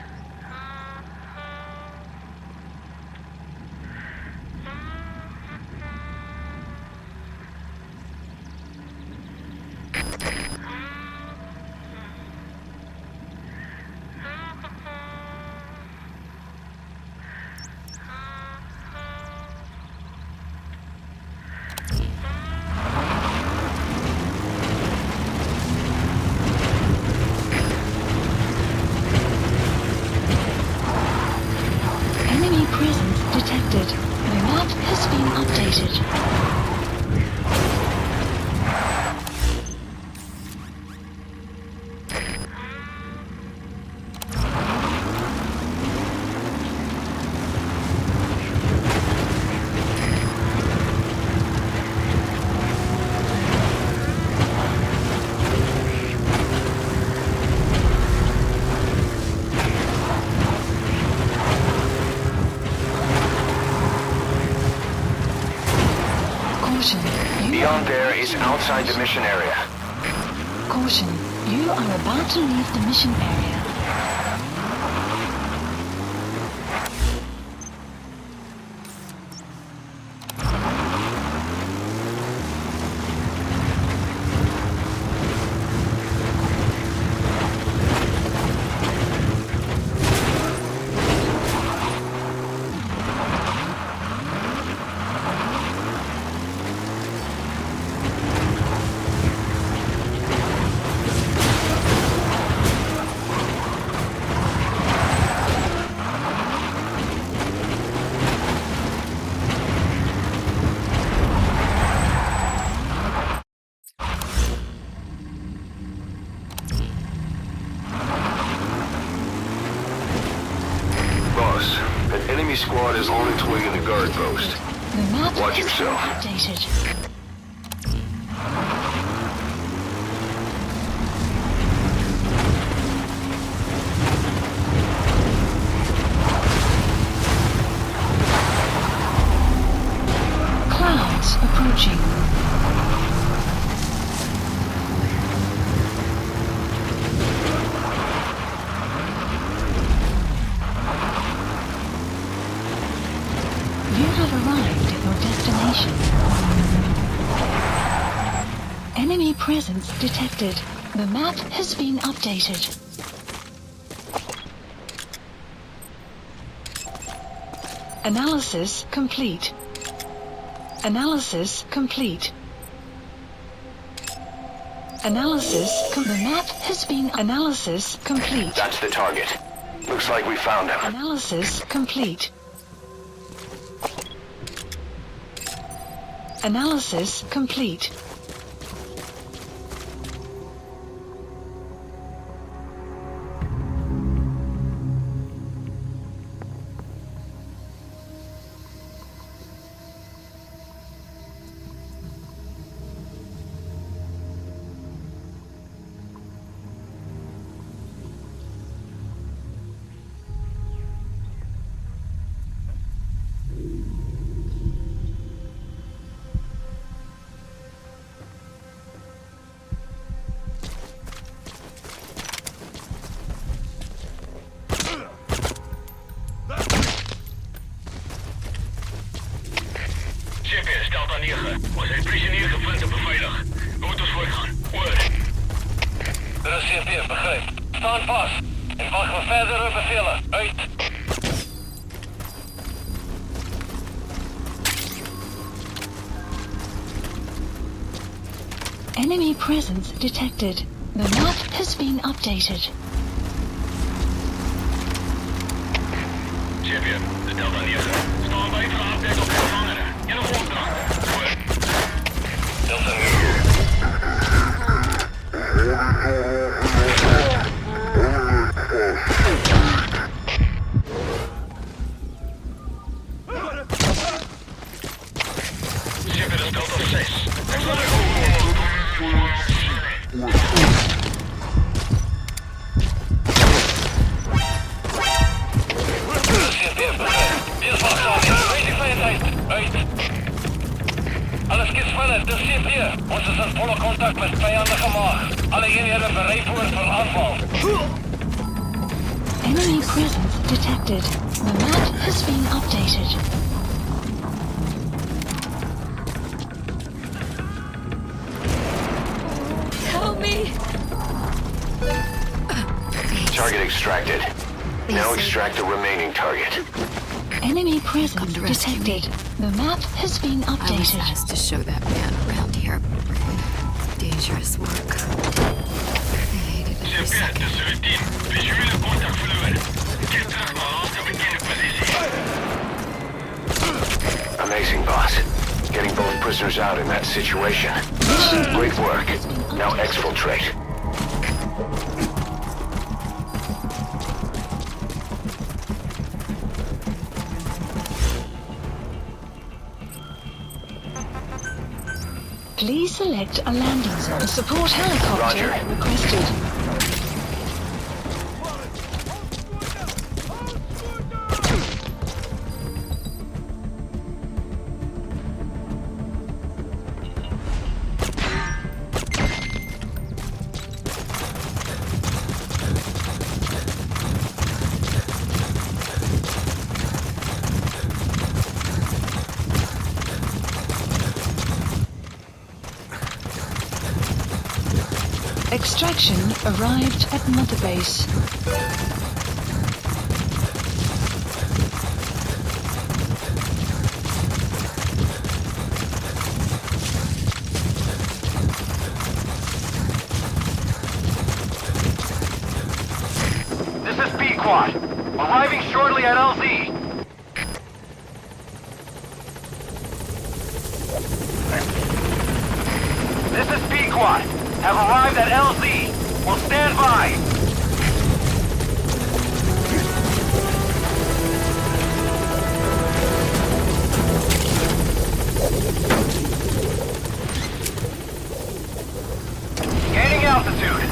Beyond there is outside the mission area. Caution, you are about to leave the mission area. Squad is on its way to the guard post. Watch yourself. Updated. Clouds approaching. You have arrived at your destination. Enemy presence detected. The map has been updated. Analysis complete. Analysis complete. The map has been analysis complete. That's the target. Looks like we found him. Analysis complete. Analysis complete. We zijn prisoneer gevend en beveiligd. We moeten ons voortgaan. Word. Er is CP, begrijp. Staan vast. En wacht voor verdere bevelen. Uit. Enemy presence detected. The map has been updated. CP, de Delta 9. Staan bij voor update op gevangenen. In de opdracht. Delta 9. CP, dat is Delta 6. Alles geht verder, das seht ihr. Ons is in volle contact met vijandige macht. Alle eenheden bereid voor aanval. Enemy presence detected. The map has been updated. Help me! Target extracted. Now extract the remaining target. Enemy presence detected. The map has been updated. I was asked to show that man around here. Dangerous work. I hated every second. Dat is uw team. Visuele contact verloren. Keer terug naar laatste bekende positie. Amazing, boss. Getting both prisoners out in that situation. Great work. Now exfiltrate. Please select a landing zone. Support helicopter Roger. requested. Extraction arrived at Mother Base. This is B-Quad. Arriving shortly at LZ. This is B-Quad. Have arrived at LZ. We'll stand by. Gaining altitude.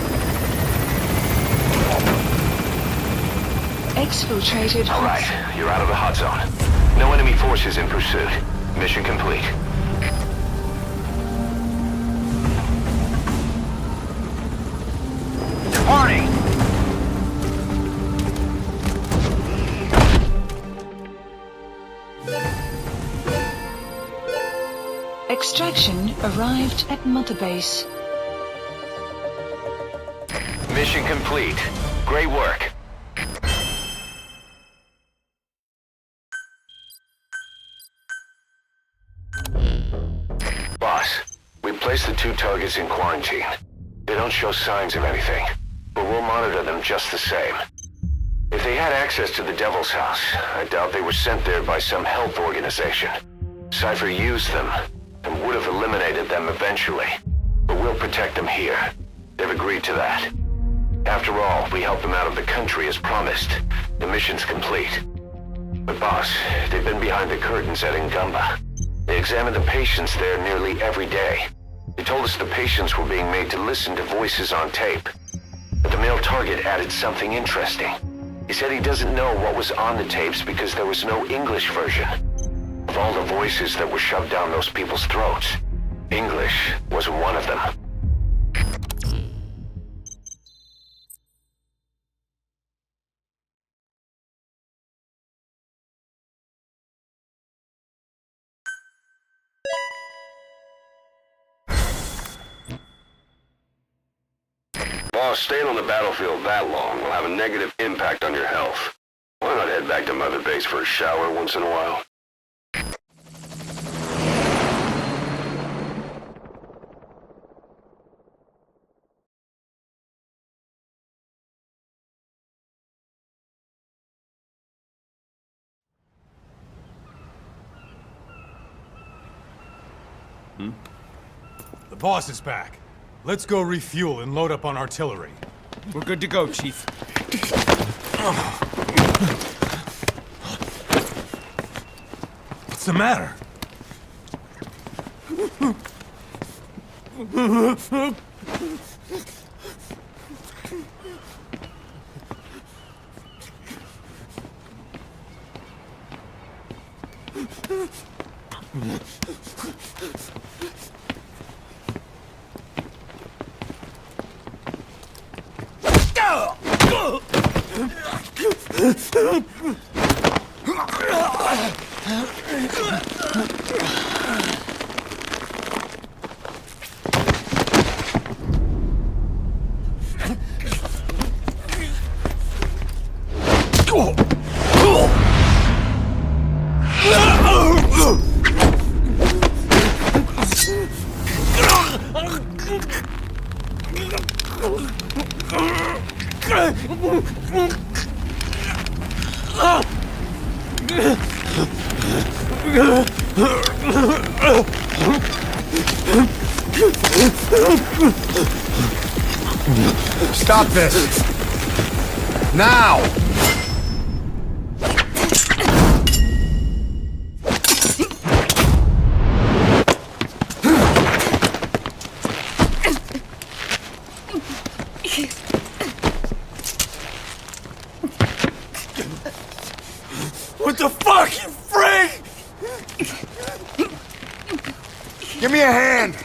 Exfiltrated. All right, you're out of the hot zone. No enemy forces in pursuit. Mission complete. Departing. Extraction arrived at Mother Base. Mission complete. Great work. Boss, we placed the 2 targets in quarantine. They don't show signs of anything, but we'll monitor them just the same. If they had access to the Devil's House, I doubt they were sent there by some health organization. Cypher used them, and would have eliminated them eventually. But we'll protect them here. They've agreed to that. After all, we helped them out of the country as promised. The mission's complete. But boss, they've been behind the curtains at Ngumba. They examined the patients there nearly every day. They told us the patients were being made to listen to voices on tape. But the male target added something interesting. He said he doesn't know what was on the tapes because there was no English version. Of all the voices that were shoved down those people's throats, English was one of them. Boss, staying on the battlefield that long will have a negative impact on your health. Why not head back to Mother Base for a shower once in a while? The boss is back. Let's go refuel and load up on artillery. We're good to go, Chief. What's the matter? Stop this! Now! What the fuck, you freak? Give me a hand!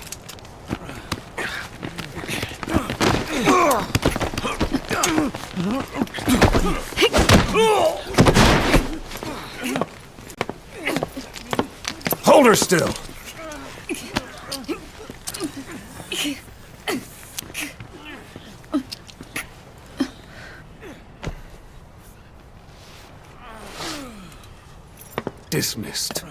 Hold her still. Dismissed.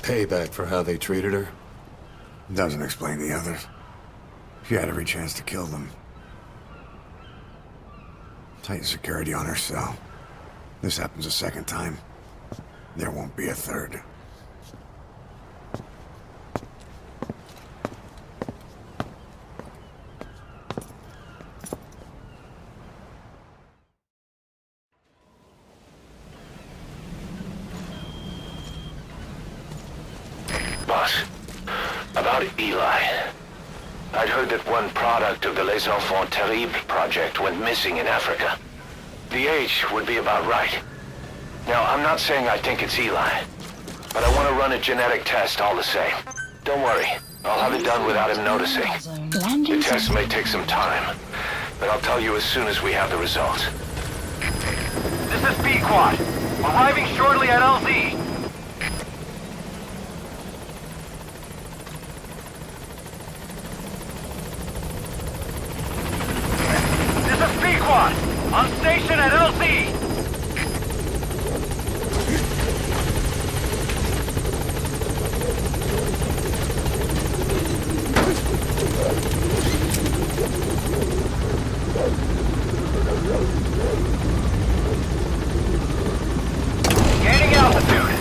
Payback for how they treated her? Doesn't explain the others. She had every chance to kill them. Tighten security on her cell. This happens a second time. There won't be a third. Boss, about Eli. I'd heard that one product of the Les Enfants Terribles project went missing in Africa. The age would be about right. Now, I'm not saying I think it's Eli, but I want to run a genetic test all the same. Don't worry, I'll have it done without him noticing. The test may take some time, but I'll tell you as soon as we have the results. This is B-Quad. Arriving shortly at LZ. This is B-Quad. On station at LZ. Gaining altitude.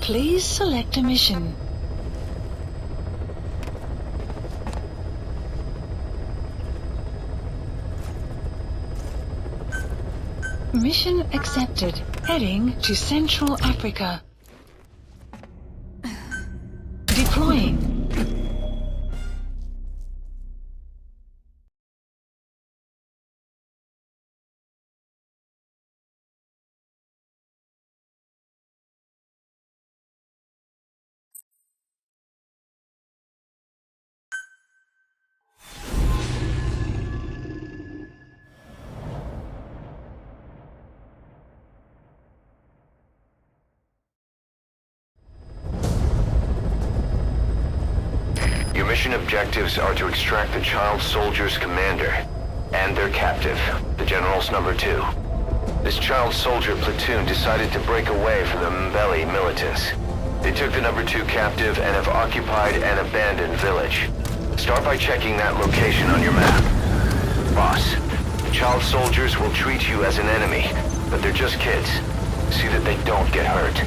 Please select a mission. Mission accepted. Heading to Central Africa. Deploying. Your mission objectives are to extract the child soldier's commander and their captive, the General's number 2. This child soldier platoon decided to break away from the MAMBA militants. They took the number 2 captive and have occupied an abandoned village. Start by checking that location on your map. Boss, the child soldiers will treat you as an enemy, but they're just kids. See that they don't get hurt.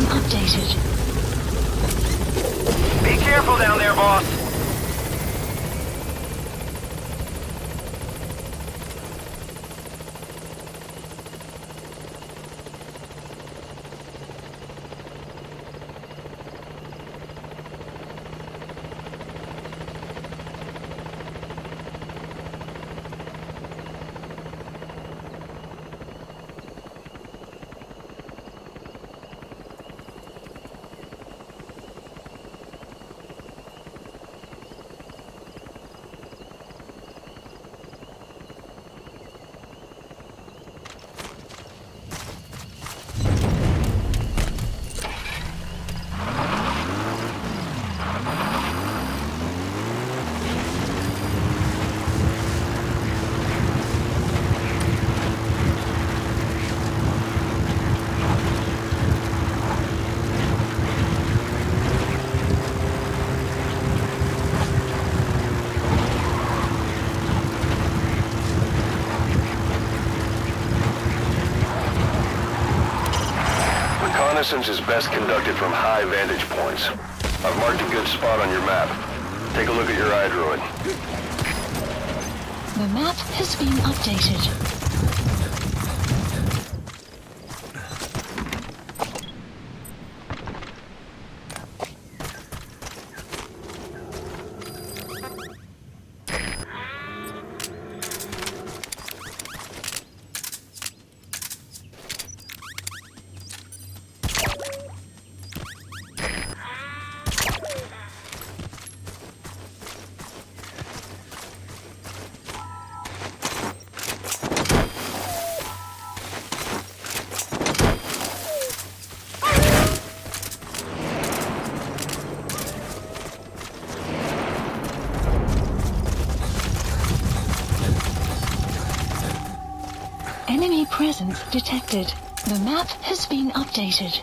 Updated. Be careful down there, boss. Reconnaissance is best conducted from high vantage points. I've marked a good spot on your map. Take a look at your iDroid. The map has been updated. presence detected. The map has been updated.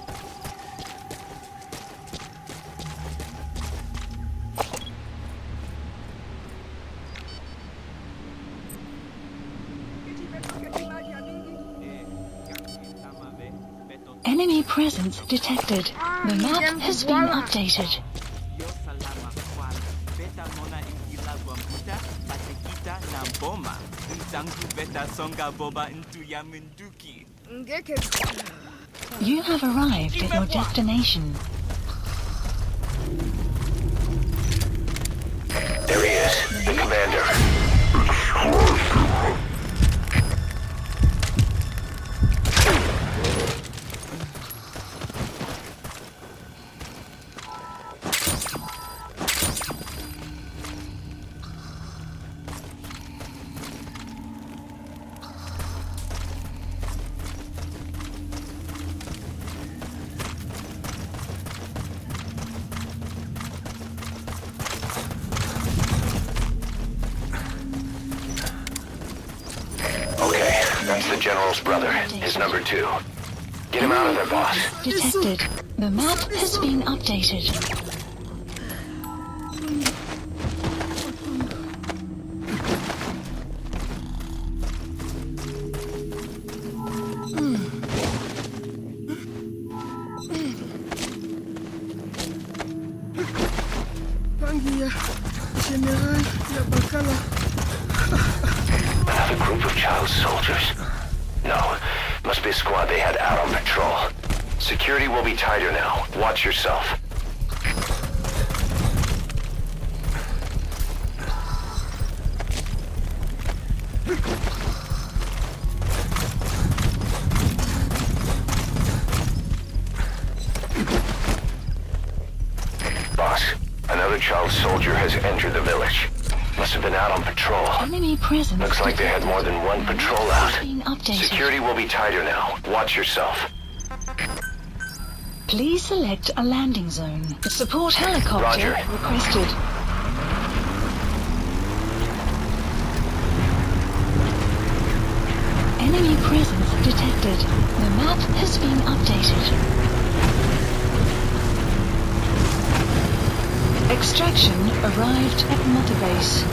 Enemy presence detected. The map has been updated. You have arrived at your destination. There he is, the commander. That's the General's brother, his number 2. Get him out of there, boss. Detected. The map has been updated. Another group of child soldiers? No, must be a squad they had out on patrol. Security will be tighter now. Watch yourself. Boss, another child soldier has entered the village. Must have been out on patrol. Enemy presence. Looks like they had more than one patrol out. Security will be tighter now. Watch yourself. Please select a landing zone. Support helicopter requested. Enemy presence detected. The map has been updated. Extraction arrived at Mother Base.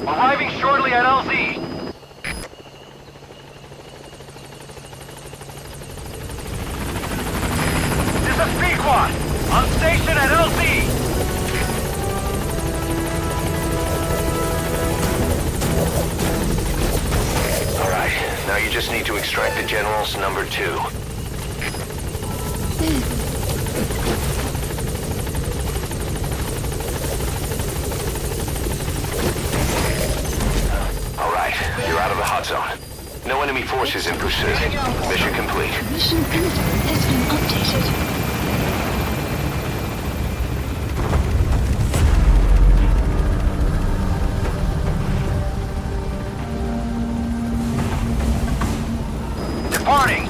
Arriving shortly at LZ. This is B-Quad. On station at LZ. Alright, now you just need to extract the General's number 2. You're out of the hot zone. No enemy forces in pursuit. Mission complete. Mission info has been updated. Departing.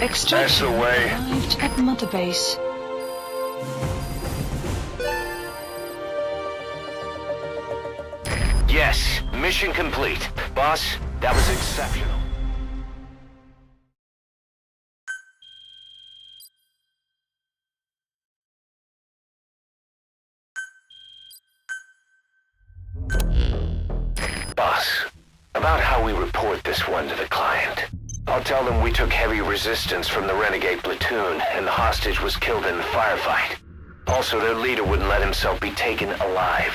Extraction arrived at Mother Base. Yes, mission complete. Boss, that was exceptional. Boss, about how we report this one to the client. I'll tell them we took heavy resistance from the renegade platoon and the hostage was killed in the firefight. Also, their leader wouldn't let himself be taken alive.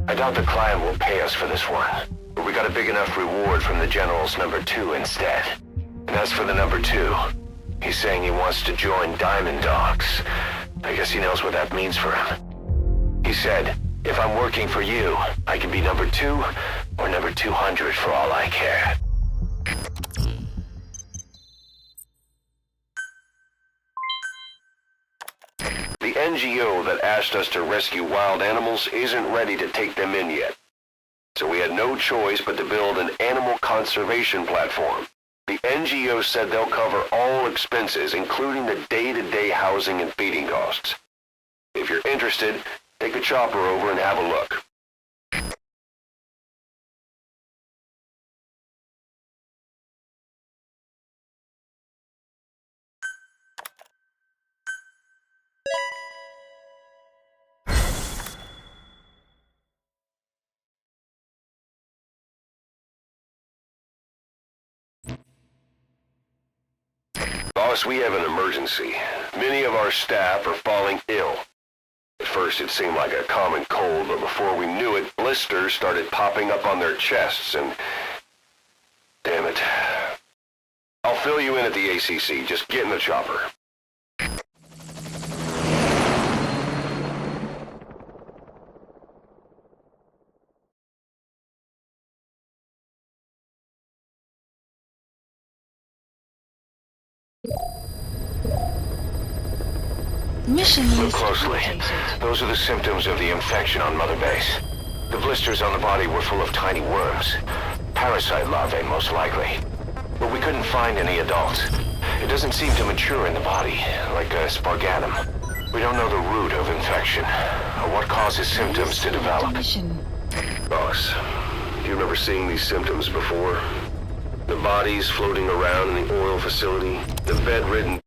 I doubt the client will pay us for this one, but we got a big enough reward from the General's number 2 instead. And as for the number 2, He's saying he wants to join Diamond Dogs. I guess he knows what that means for him. He said, if I'm working for you, I can be number 2 or number 200 for all I care. The NGO that asked us to rescue wild animals isn't ready to take them in yet. So we had no choice but to build an animal conservation platform. The NGO said they'll cover all expenses, including the day-to-day housing and feeding costs. If you're interested, take a chopper over and have a look. Boss, we have an emergency. Many of our staff are falling ill. At first it seemed like a common cold, but before we knew it, blisters started popping up on their chests and... Damn it. I'll fill you in at the ACC. Just get in the chopper. Mission Look closely. Those are the symptoms of the infection on Mother Base. The blisters on the body were full of tiny worms. Parasite larvae, most likely. But we couldn't find any adults. It doesn't seem to mature in the body, like a spargatum. We don't know the root of infection, or what causes symptoms to develop. Boss, do you remember seeing these symptoms before? The bodies floating around in the oil facility, the bedridden